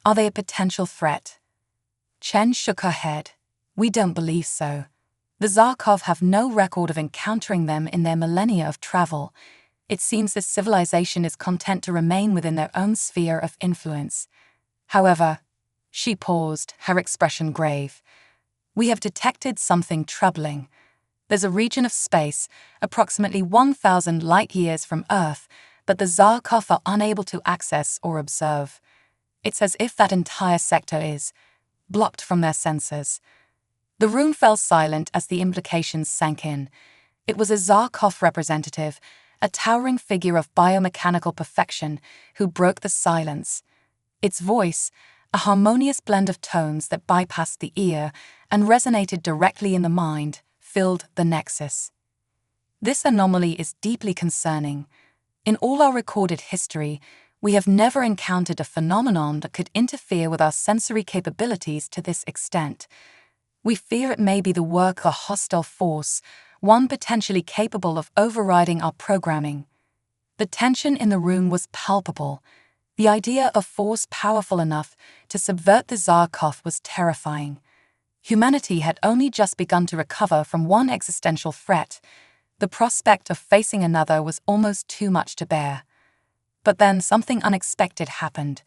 "Are they a potential threat?" Chen shook her head. "We don't believe so. The Zarkov have no record of encountering them in their millennia of travel. It seems this civilization is content to remain within their own sphere of influence. However," she paused, her expression grave, "we have detected something troubling. There's a region of space, approximately 1,000 light-years from Earth, that the Zarkov are unable to access or observe. It's as if that entire sector is blocked from their sensors." The room fell silent as the implications sank in. It was a Zarkov representative, a towering figure of biomechanical perfection, who broke the silence. Its voice, a harmonious blend of tones that bypassed the ear and resonated directly in the mind, filled the Nexus. "This anomaly is deeply concerning. In all our recorded history, we have never encountered a phenomenon that could interfere with our sensory capabilities to this extent. We fear it may be the work of a hostile force, one potentially capable of overriding our programming." The tension in the room was palpable. The idea of force powerful enough to subvert the Zarkov was terrifying. Humanity had only just begun to recover from one existential threat. The prospect of facing another was almost too much to bear. But then something unexpected happened.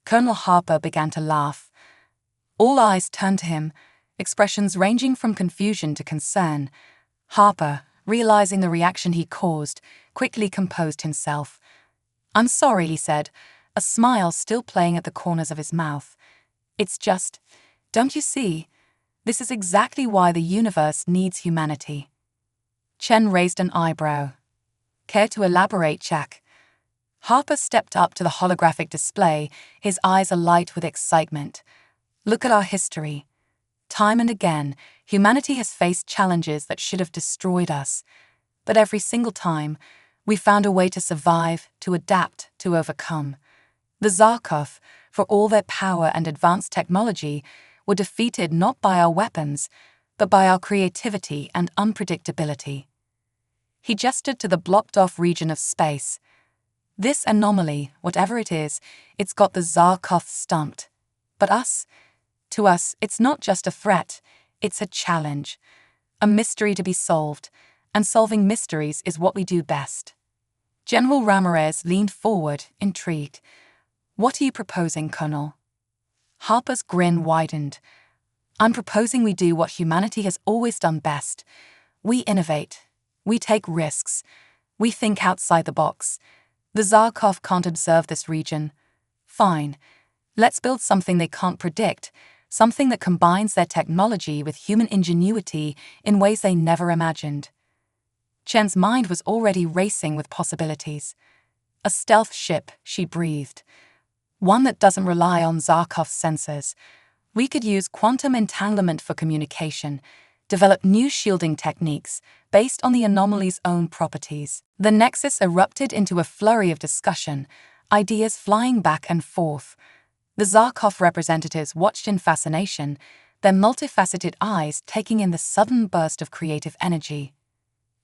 Colonel Harper began to laugh. All eyes turned to him, expressions ranging from confusion to concern. Harper, realizing the reaction he caused, quickly composed himself. "I'm sorry," he said, a smile still playing at the corners of his mouth. "It's just, don't you see? This is exactly why the universe needs humanity." Chen raised an eyebrow. Care to elaborate, Jack? Harper stepped up to the holographic display, his eyes alight with excitement. Look at our history. Time and again, humanity has faced challenges that should have destroyed us. But every single time, we found a way to survive, to adapt, to overcome. The Zarkov, for all their power and advanced technology, were defeated not by our weapons, but by our creativity and unpredictability. He gestured to the blocked-off region of space. This anomaly, whatever it is, it's got the Zarkov stumped. But to us, it's not just a threat, it's a challenge. A mystery to be solved, and solving mysteries is what we do best. General Ramirez leaned forward, intrigued. What are you proposing, Colonel? Harper's grin widened. I'm proposing we do what humanity has always done best. We innovate. We take risks. We think outside the box. The Zarkov can't observe this region. Fine. Let's build something they can't predict, something that combines their technology with human ingenuity in ways they never imagined. Chen's mind was already racing with possibilities. A stealth ship, she breathed. One that doesn't rely on Zarkov's sensors. We could use quantum entanglement for communication, develop new shielding techniques based on the anomaly's own properties. The Nexus erupted into a flurry of discussion, ideas flying back and forth. The Zarkov representatives watched in fascination, their multifaceted eyes taking in the sudden burst of creative energy.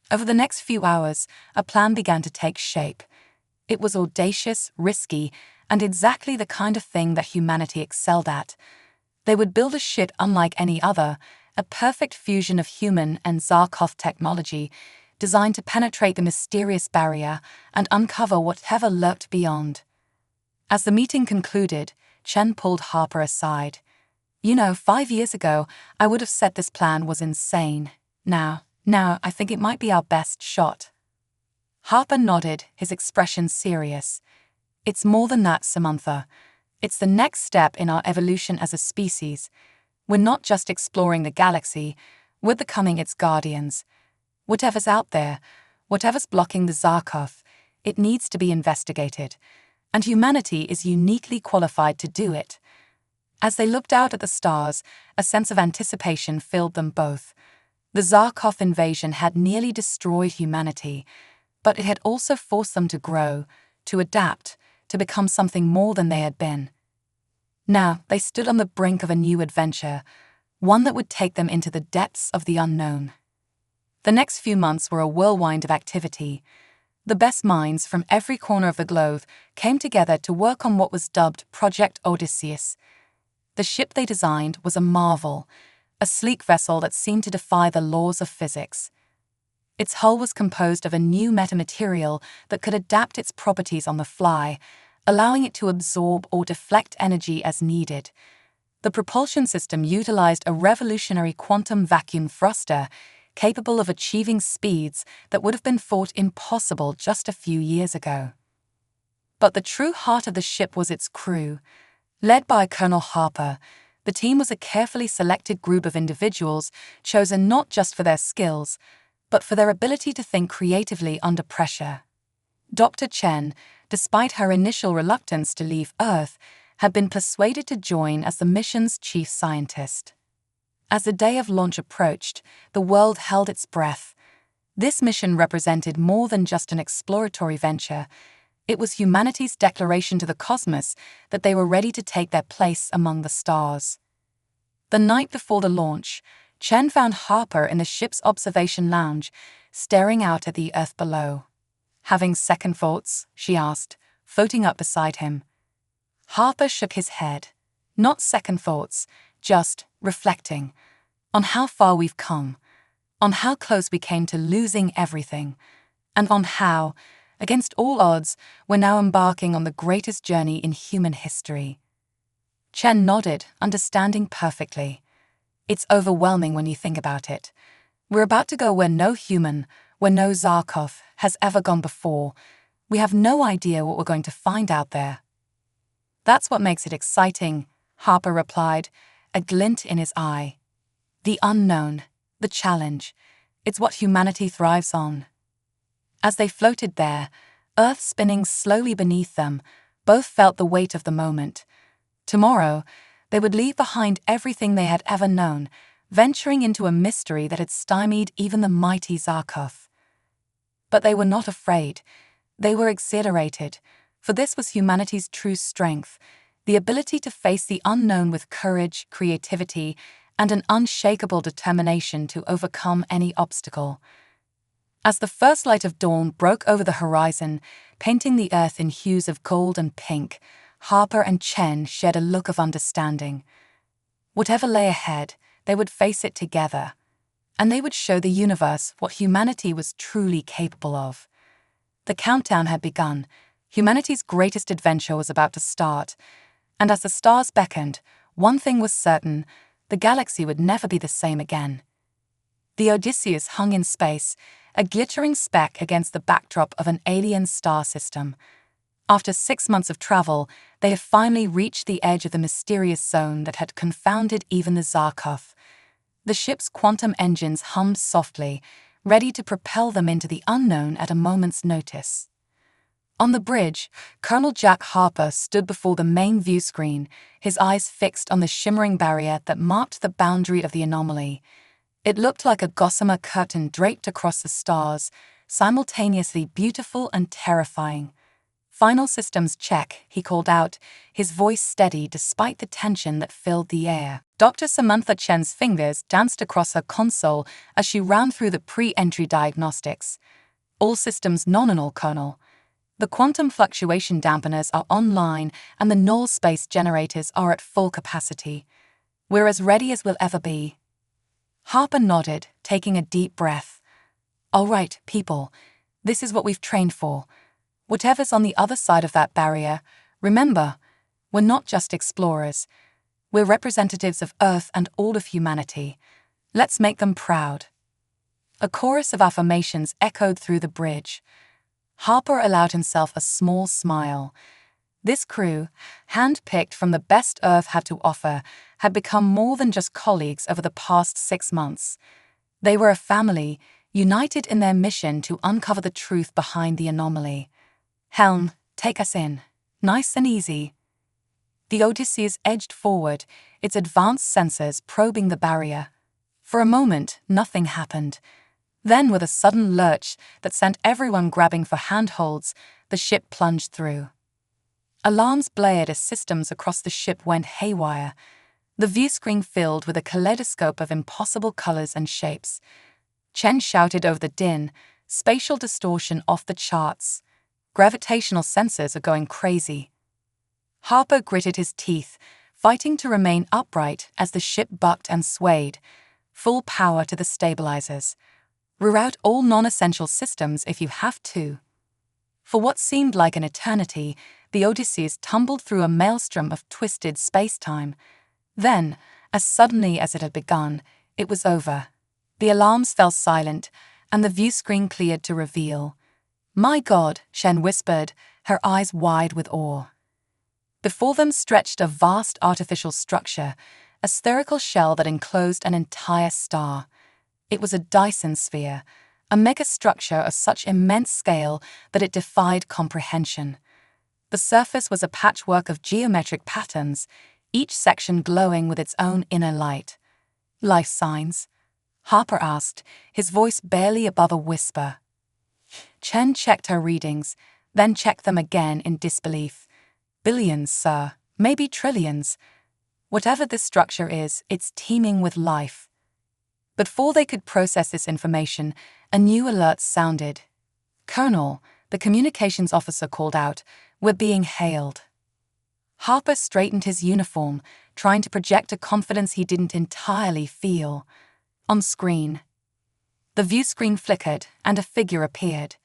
Over the next few hours, a plan began to take shape. It was audacious, risky, and exactly the kind of thing that humanity excelled at. They would build a ship unlike any other, a perfect fusion of human and Zarkov technology, designed to penetrate the mysterious barrier and uncover whatever lurked beyond. As the meeting concluded, Chen pulled Harper aside. 5 years ago, I would have said this plan was insane. Now, I think it might be our best shot. Harper nodded, his expression serious. It's more than that, Samantha. It's the next step in our evolution as a species. We're not just exploring the galaxy, we're becoming its guardians. Whatever's out there, whatever's blocking the Zarkov, it needs to be investigated. And humanity is uniquely qualified to do it. As they looked out at the stars, a sense of anticipation filled them both. The Zarkov invasion had nearly destroyed humanity, but it had also forced them to grow, to adapt, to become something more than they had been. Now, they stood on the brink of a new adventure, one that would take them into the depths of the unknown. The next few months were a whirlwind of activity. The best minds from every corner of the globe came together to work on what was dubbed Project Odysseus. The ship they designed was a marvel, a sleek vessel that seemed to defy the laws of physics. Its hull was composed of a new metamaterial that could adapt its properties on the fly, allowing it to absorb or deflect energy as needed. The propulsion system utilized a revolutionary quantum vacuum thruster, capable of achieving speeds that would have been thought impossible just a few years ago. But the true heart of the ship was its crew. Led by Colonel Harper, the team was a carefully selected group of individuals chosen not just for their skills, but for their ability to think creatively under pressure. Dr. Chen, despite her initial reluctance to leave Earth, had been persuaded to join as the mission's chief scientist. As the day of launch approached, the world held its breath. This mission represented more than just an exploratory venture. It was humanity's declaration to the cosmos that they were ready to take their place among the stars. The night before the launch, Chen found Harper in the ship's observation lounge, staring out at the Earth below. Having second thoughts? She asked, floating up beside him. Harper shook his head. Not second thoughts, just reflecting on how far we've come, on how close we came to losing everything, and on how, against all odds, we're now embarking on the greatest journey in human history. Chen nodded, understanding perfectly. It's overwhelming when you think about it. We're about to go where no human, where no Zarkov has ever gone before. We have no idea what we're going to find out there. That's what makes it exciting, Harper replied, a glint in his eye. The unknown, the challenge. It's what humanity thrives on. As they floated there, Earth spinning slowly beneath them, both felt the weight of the moment. Tomorrow, they would leave behind everything they had ever known, venturing into a mystery that had stymied even the mighty Zarkov. But they were not afraid. They were exhilarated, for this was humanity's true strength, the ability to face the unknown with courage, creativity, and an unshakable determination to overcome any obstacle. As the first light of dawn broke over the horizon, painting the earth in hues of gold and pink, Harper and Chen shared a look of understanding. Whatever lay ahead, they would face it together, and they would show the universe what humanity was truly capable of. The countdown had begun. Humanity's greatest adventure was about to start, and as the stars beckoned, one thing was certain: the galaxy would never be the same again. The Odysseus hung in space, a glittering speck against the backdrop of an alien star system. After 6 months of travel, they had finally reached the edge of the mysterious zone that had confounded even the Zarkov. The ship's quantum engines hummed softly, ready to propel them into the unknown at a moment's notice. On the bridge, Colonel Jack Harper stood before the main view screen, his eyes fixed on the shimmering barrier that marked the boundary of the anomaly. It looked like a gossamer curtain draped across the stars, simultaneously beautiful and terrifying. "Final systems check," he called out, his voice steady despite the tension that filled the air. Dr. Samantha Chen's fingers danced across her console as she ran through the pre-entry diagnostics. "All systems nominal, Colonel. The quantum fluctuation dampeners are online and the null space generators are at full capacity. We're as ready as we'll ever be." Harper nodded, taking a deep breath. "All right, people, this is what we've trained for. Whatever's on the other side of that barrier, remember, we're not just explorers. We're representatives of Earth and all of humanity. Let's make them proud." A chorus of affirmations echoed through the bridge. Harper allowed himself a small smile. This crew, hand-picked from the best Earth had to offer, had become more than just colleagues over the past 6 months. They were a family, united in their mission to uncover the truth behind the anomaly. "Helm, take us in. Nice and easy." The Odysseus edged forward, its advanced sensors probing the barrier. For a moment, nothing happened. Then, with a sudden lurch that sent everyone grabbing for handholds, the ship plunged through. Alarms blared as systems across the ship went haywire. The view screen filled with a kaleidoscope of impossible colors and shapes. Chen shouted over the din, "Spatial distortion off the charts. Gravitational sensors are going crazy." Harper gritted his teeth, fighting to remain upright as the ship bucked and swayed. "Full power to the stabilizers. Reroute all non-essential systems if you have to." For what seemed like an eternity, the Odysseus tumbled through a maelstrom of twisted space-time. Then, as suddenly as it had begun, it was over. The alarms fell silent, and the view screen cleared to reveal. "My God," Shen whispered, her eyes wide with awe. Before them stretched a vast artificial structure, a spherical shell that enclosed an entire star. It was a Dyson sphere, a megastructure of such immense scale that it defied comprehension. The surface was a patchwork of geometric patterns, each section glowing with its own inner light. "Life signs?" Harper asked, his voice barely above a whisper. Chen checked her readings, then checked them again in disbelief. "Billions, sir, maybe trillions. Whatever this structure is, it's teeming with life." Before they could process this information, a new alert sounded. "Colonel," the communications officer called out, "we're being hailed." Harper straightened his uniform, trying to project a confidence he didn't entirely feel. On screen, the view screen flickered and a figure appeared.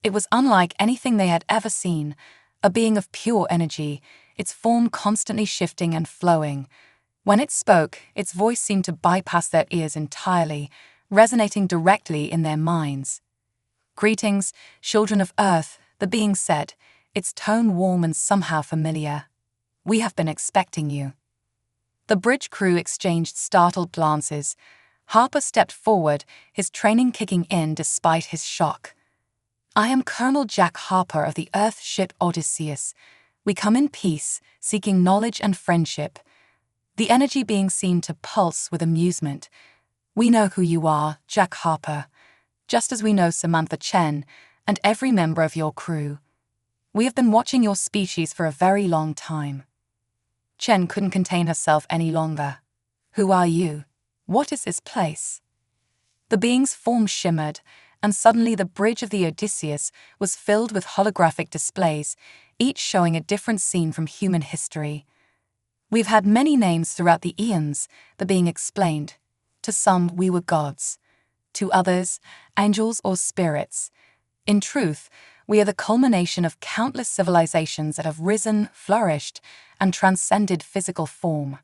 It was unlike anything they had ever seen, a being of pure energy, its form constantly shifting and flowing. When it spoke, its voice seemed to bypass their ears entirely, resonating directly in their minds. "Greetings, children of Earth," the being said, its tone warm and somehow familiar. "We have been expecting you." The bridge crew exchanged startled glances. Harper stepped forward, his training kicking in despite his shock. "I am Colonel Jack Harper of the Earth ship Odysseus. We come in peace, seeking knowledge and friendship." The energy being seemed to pulse with amusement. "We know who you are, Jack Harper, just as we know Samantha Chen and every member of your crew. We have been watching your species for a very long time." Chen couldn't contain herself any longer. "Who are you? What is this place?" The being's form shimmered, and suddenly the bridge of the Odysseus was filled with holographic displays, each showing a different scene from human history. "We've had many names throughout the eons," the being explained. "To some, we were gods. To others, angels or spirits. In truth, we are the culmination of countless civilizations that have risen, flourished, and transcended physical form."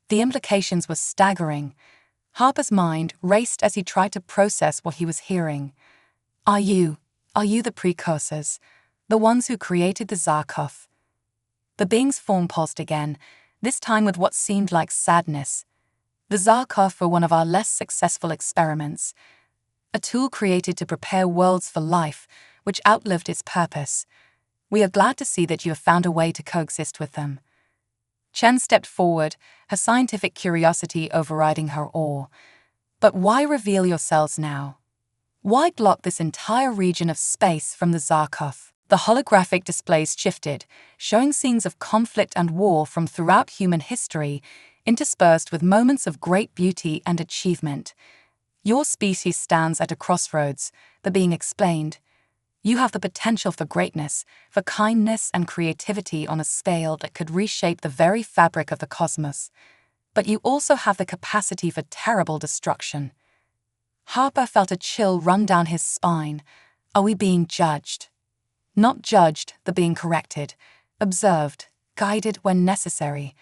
The implications were staggering. Harper's mind raced as he tried to process what he was hearing. Are you the precursors, the ones who created the Zarkov?" The being's form paused again, this time with what seemed like sadness. "The Zarkov were one of our less successful experiments, a tool created to prepare worlds for life, which outlived its purpose. We are glad to see that you have found a way to coexist with them." Chen stepped forward, her scientific curiosity overriding her awe. "But why reveal yourselves now? Why block this entire region of space from the Zarkov?" The holographic displays shifted, showing scenes of conflict and war from throughout human history, interspersed with moments of great beauty and achievement. "Your species stands at a crossroads," the being explained. "You have the potential for greatness, for kindness and creativity on a scale that could reshape the very fabric of the cosmos. But you also have the capacity for terrible destruction." Harper felt a chill run down his spine. "Are we being judged?" "Not judged," the being corrected. "Observed, guided when necessary.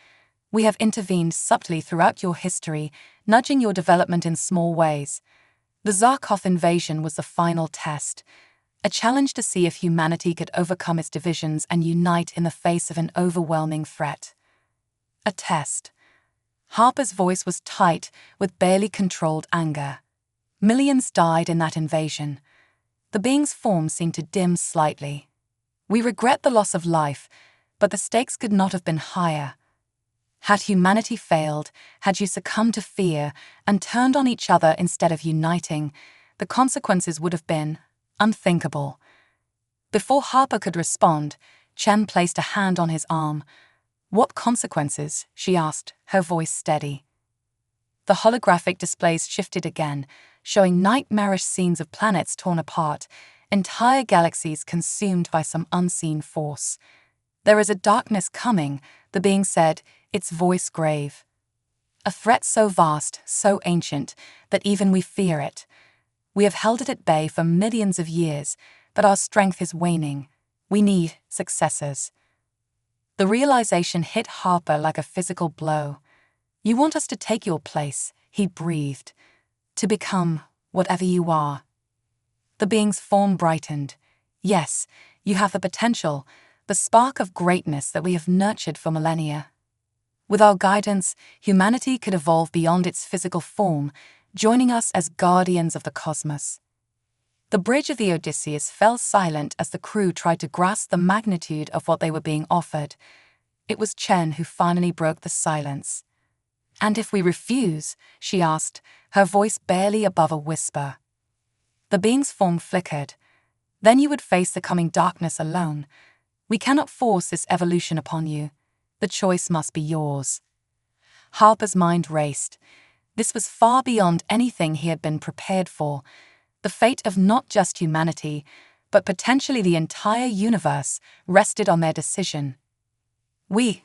We have intervened subtly throughout your history, nudging your development in small ways. The Zarkov invasion was the final test, a challenge to see if humanity could overcome its divisions and unite in the face of an overwhelming threat." A test. Harper's voice was tight with barely controlled anger. "Millions died in that invasion." The being's form seemed to dim slightly. "We regret the loss of life, but the stakes could not have been higher. Had humanity failed, had you succumbed to fear and turned on each other instead of uniting, the consequences would have been unthinkable." Before Harper could respond, Chen placed a hand on his arm. "What consequences?" she asked, her voice steady. The holographic displays shifted again, showing nightmarish scenes of planets torn apart, entire galaxies consumed by some unseen force. "There is a darkness coming," the being said, its voice grave. "A threat so vast, so ancient, that even we fear it. We have held it at bay for millions of years, but our strength is waning. We need successors." The realization hit Harper like a physical blow. "You want us to take your place," he breathed. "To become whatever you are." The being's form brightened. "Yes, you have the potential, the spark of greatness that we have nurtured for millennia. With our guidance, humanity could evolve beyond its physical form, joining us as guardians of the cosmos." The bridge of the Odysseus fell silent as the crew tried to grasp the magnitude of what they were being offered. It was Chen who finally broke the silence. "And if we refuse?" she asked, her voice barely above a whisper. The being's form flickered. "Then you would face the coming darkness alone. We cannot force this evolution upon you. The choice must be yours." Harper's mind raced. This was far beyond anything he had been prepared for. The fate of not just humanity, but potentially the entire universe, rested on their decision. We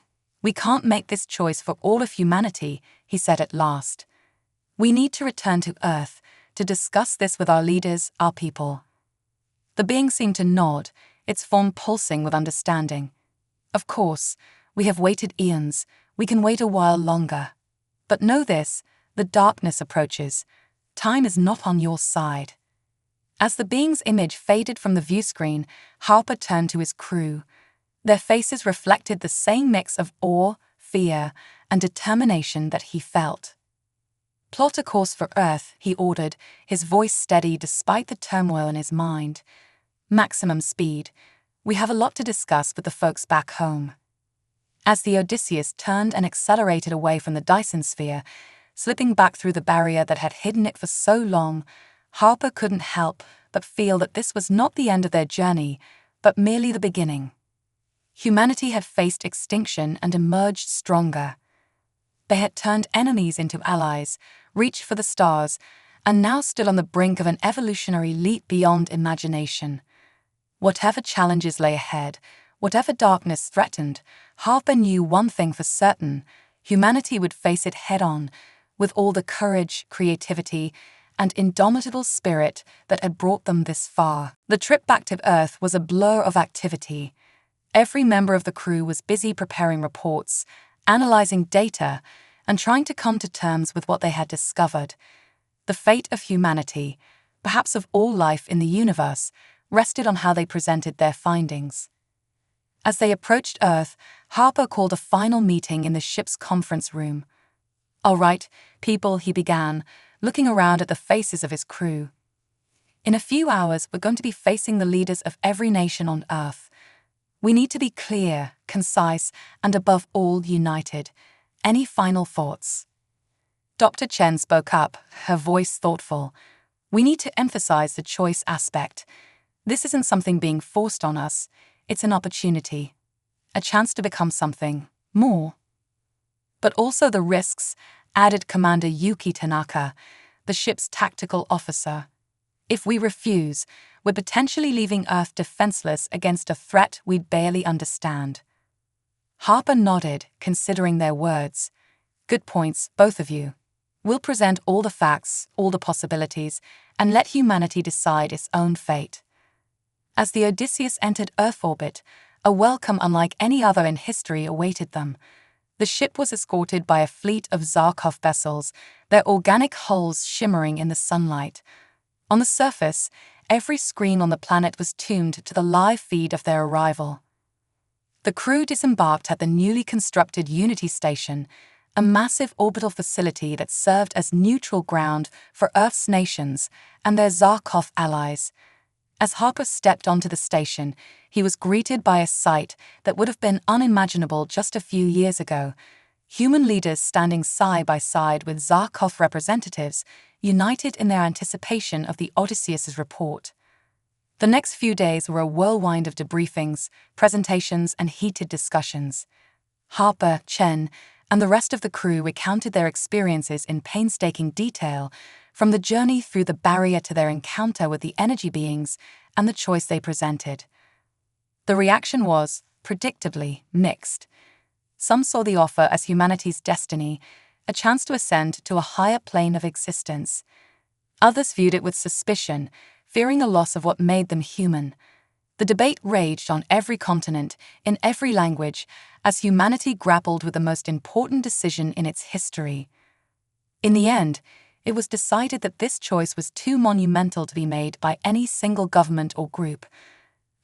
can't make this choice for all of humanity," he said at last. "We need to return to Earth to discuss this with our leaders, our people." The being seemed to nod, its form pulsing with understanding. "Of course, we have waited eons. We can wait a while longer. But know this, the darkness approaches. Time is not on your side." As the being's image faded from the viewscreen, Harper turned to his crew. Their faces reflected the same mix of awe, fear, and determination that he felt. "Plot a course for Earth," he ordered, his voice steady despite the turmoil in his mind. "Maximum speed. We have a lot to discuss with the folks back home." As the Odysseus turned and accelerated away from the Dyson sphere, slipping back through the barrier that had hidden it for so long, Harper couldn't help but feel that this was not the end of their journey, but merely the beginning. Humanity had faced extinction and emerged stronger. They had turned enemies into allies, reached for the stars, and now stood on the brink of an evolutionary leap beyond imagination. Whatever challenges lay ahead, whatever darkness threatened, Harper knew one thing for certain: humanity would face it head-on, with all the courage, creativity, and indomitable spirit that had brought them this far. The trip back to Earth was a blur of activity. Every member of the crew was busy preparing reports, analyzing data, and trying to come to terms with what they had discovered. The fate of humanity, perhaps of all life in the universe, rested on how they presented their findings. As they approached Earth, Harper called a final meeting in the ship's conference room. "All right, people," he began, looking around at the faces of his crew. "In a few hours, we're going to be facing the leaders of every nation on Earth. We need to be clear, concise, and above all, united. Any final thoughts?" Dr. Chen spoke up, her voice thoughtful. "We need to emphasize the choice aspect. This isn't something being forced on us. It's an opportunity. A chance to become something more." "But also the risks," added Commander Yuki Tanaka, the ship's tactical officer. "If we refuse, we're potentially leaving Earth defenseless against a threat we barely understand." Harper nodded, considering their words. "Good points, both of you. We'll present all the facts, all the possibilities, and let humanity decide its own fate." As the Odysseus entered Earth orbit, a welcome unlike any other in history awaited them. The ship was escorted by a fleet of Zarkov vessels, their organic hulls shimmering in the sunlight. On the surface, every screen on the planet was tuned to the live feed of their arrival. The crew disembarked at the newly constructed Unity Station, a massive orbital facility that served as neutral ground for Earth's nations and their Zarkov allies. As Harper stepped onto the station, he was greeted by a sight that would have been unimaginable just a few years ago: human leaders standing side by side with Zarkov representatives, united in their anticipation of the Odysseus's report. The next few days were a whirlwind of debriefings, presentations, and heated discussions. Harper, Chen, and the rest of the crew recounted their experiences in painstaking detail, from the journey through the barrier to their encounter with the energy beings and the choice they presented. The reaction was, predictably, mixed. Some saw the offer as humanity's destiny, a chance to ascend to a higher plane of existence. Others viewed it with suspicion, fearing the loss of what made them human. The debate raged on every continent, in every language, as humanity grappled with the most important decision in its history. In the end, it was decided that this choice was too monumental to be made by any single government or group.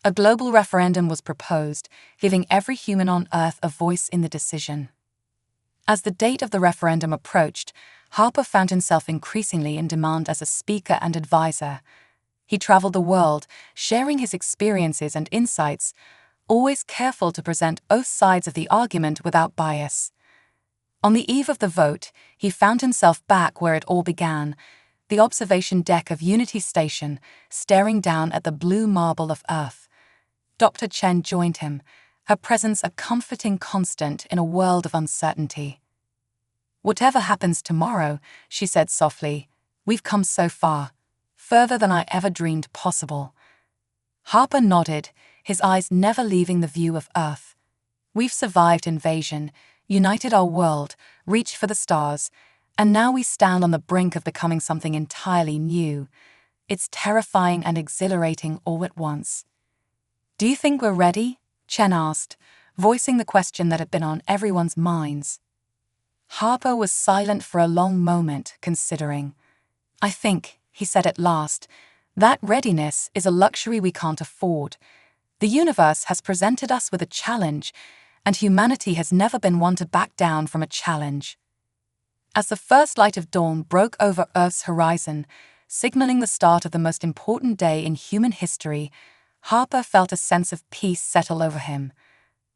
A global referendum was proposed, giving every human on Earth a voice in the decision. As the date of the referendum approached, Harper found himself increasingly in demand as a speaker and advisor. He traveled the world, sharing his experiences and insights, always careful to present both sides of the argument without bias. On the eve of the vote, he found himself back where it all began, the observation deck of Unity Station, staring down at the blue marble of Earth. Dr. Chen joined him, her presence a comforting constant in a world of uncertainty. "Whatever happens tomorrow," she said softly, "we've come so far, further than I ever dreamed possible." Harper nodded, his eyes never leaving the view of Earth. "We've survived invasion, united our world, reached for the stars, and now we stand on the brink of becoming something entirely new. It's terrifying and exhilarating all at once." "Do you think we're ready?" Chen asked, voicing the question that had been on everyone's minds. Harper was silent for a long moment, considering. "I think," he said at last, "that readiness is a luxury we can't afford. The universe has presented us with a challenge, and humanity has never been one to back down from a challenge." As the first light of dawn broke over Earth's horizon, signaling the start of the most important day in human history, Harper felt a sense of peace settle over him.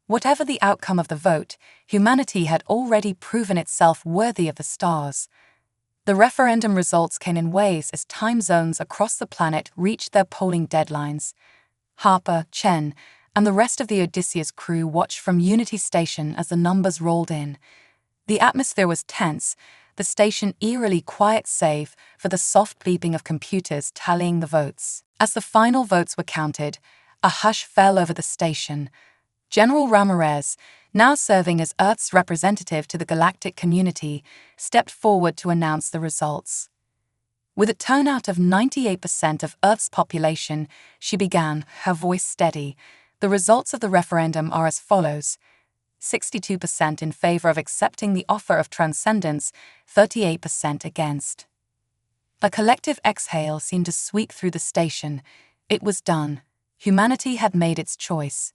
Whatever the outcome of the vote, humanity had already proven itself worthy of the stars. The referendum results came in waves as time zones across the planet reached their polling deadlines. Harper, Chen, and the rest of the Odysseus crew watched from Unity Station as the numbers rolled in. The atmosphere was tense, the station eerily quiet save for the soft beeping of computers tallying the votes. As the final votes were counted, a hush fell over the station. General Ramirez, now serving as Earth's representative to the galactic community, stepped forward to announce the results. With a turnout of 98% of Earth's population, she began, her voice steady. The results of the referendum are as follows: 62% in favor of accepting the offer of transcendence, 38% against. A collective exhale seemed to sweep through the station. It was done. Humanity had made its choice.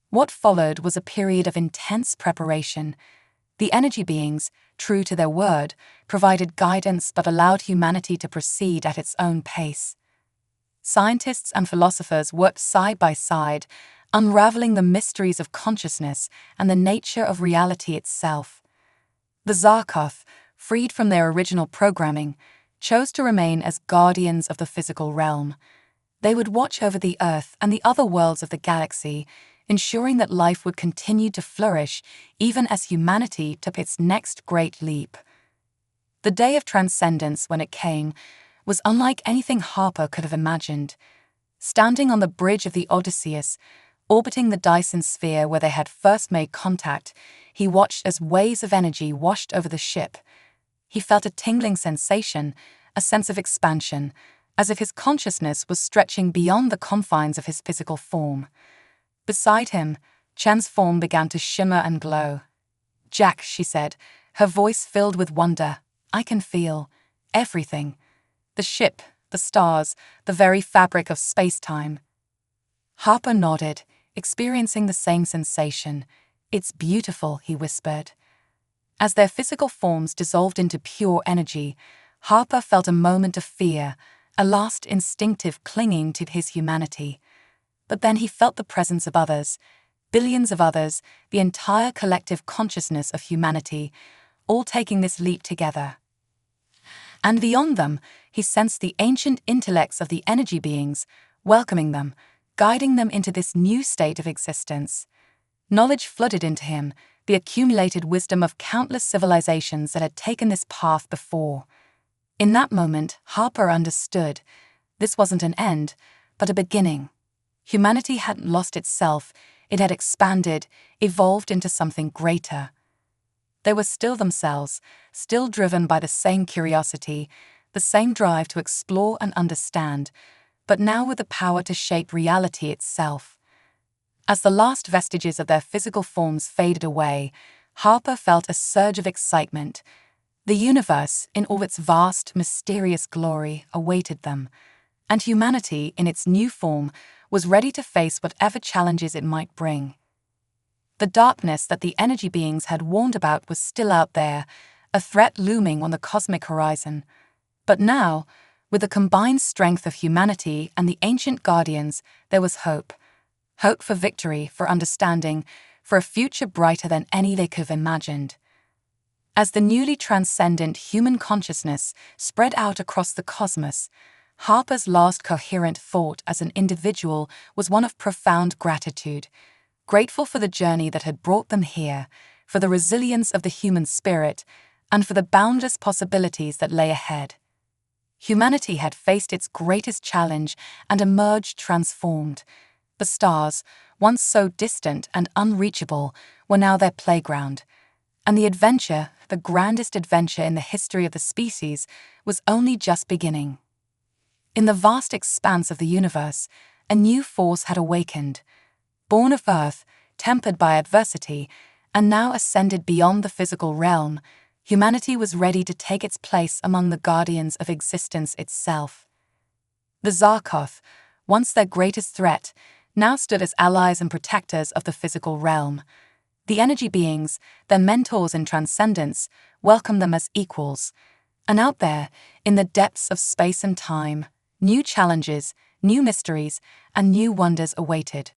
What followed was a period of intense preparation. The energy beings, true to their word, provided guidance but allowed humanity to proceed at its own pace. Scientists and philosophers worked side by side, unraveling the mysteries of consciousness and the nature of reality itself. The Zarkoth, freed from their original programming, chose to remain as guardians of the physical realm. They would watch over the Earth and the other worlds of the galaxy, ensuring that life would continue to flourish even as humanity took its next great leap. The day of transcendence, when it came, was unlike anything Harper could have imagined. Standing on the bridge of the Odysseus, orbiting the Dyson sphere where they had first made contact, he watched as waves of energy washed over the ship. He felt a tingling sensation, a sense of expansion, as if his consciousness was stretching beyond the confines of his physical form. Beside him, Chen's form began to shimmer and glow. "Jack," she said, her voice filled with wonder, "I can feel everything. The ship, the stars, the very fabric of space-time." Harper nodded, experiencing the same sensation. "It's beautiful," he whispered. As their physical forms dissolved into pure energy, Harper felt a moment of fear, a last instinctive clinging to his humanity. But then he felt the presence of others, billions of others, the entire collective consciousness of humanity, all taking this leap together. And beyond them, he sensed the ancient intellects of the energy beings, welcoming them, guiding them into this new state of existence. Knowledge flooded into him, the accumulated wisdom of countless civilizations that had taken this path before. In that moment, Harper understood. This wasn't an end, but a beginning. Humanity hadn't lost itself, it had expanded, evolved into something greater. They were still themselves, still driven by the same curiosity, the same drive to explore and understand, but now with the power to shape reality itself. As the last vestiges of their physical forms faded away, Harper felt a surge of excitement. The universe, in all its vast, mysterious glory, awaited them, and humanity, in its new form, was ready to face whatever challenges it might bring. The darkness that the energy beings had warned about was still out there, a threat looming on the cosmic horizon. But now, with the combined strength of humanity and the ancient guardians, there was hope. Hope for victory, for understanding, for a future brighter than any they could have imagined. As the newly transcendent human consciousness spread out across the cosmos, Harper's last coherent thought as an individual was one of profound gratitude, grateful for the journey that had brought them here, for the resilience of the human spirit, and for the boundless possibilities that lay ahead. Humanity had faced its greatest challenge and emerged transformed. The stars, once so distant and unreachable, were now their playground. And the adventure, the grandest adventure in the history of the species, was only just beginning. In the vast expanse of the universe, a new force had awakened. Born of Earth, tempered by adversity, and now ascended beyond the physical realm, humanity was ready to take its place among the guardians of existence itself. The Zarkoth, once their greatest threat, now stood as allies and protectors of the physical realm. The energy beings, their mentors in transcendence, welcome them as equals. And out there, in the depths of space and time, new challenges, new mysteries, and new wonders awaited.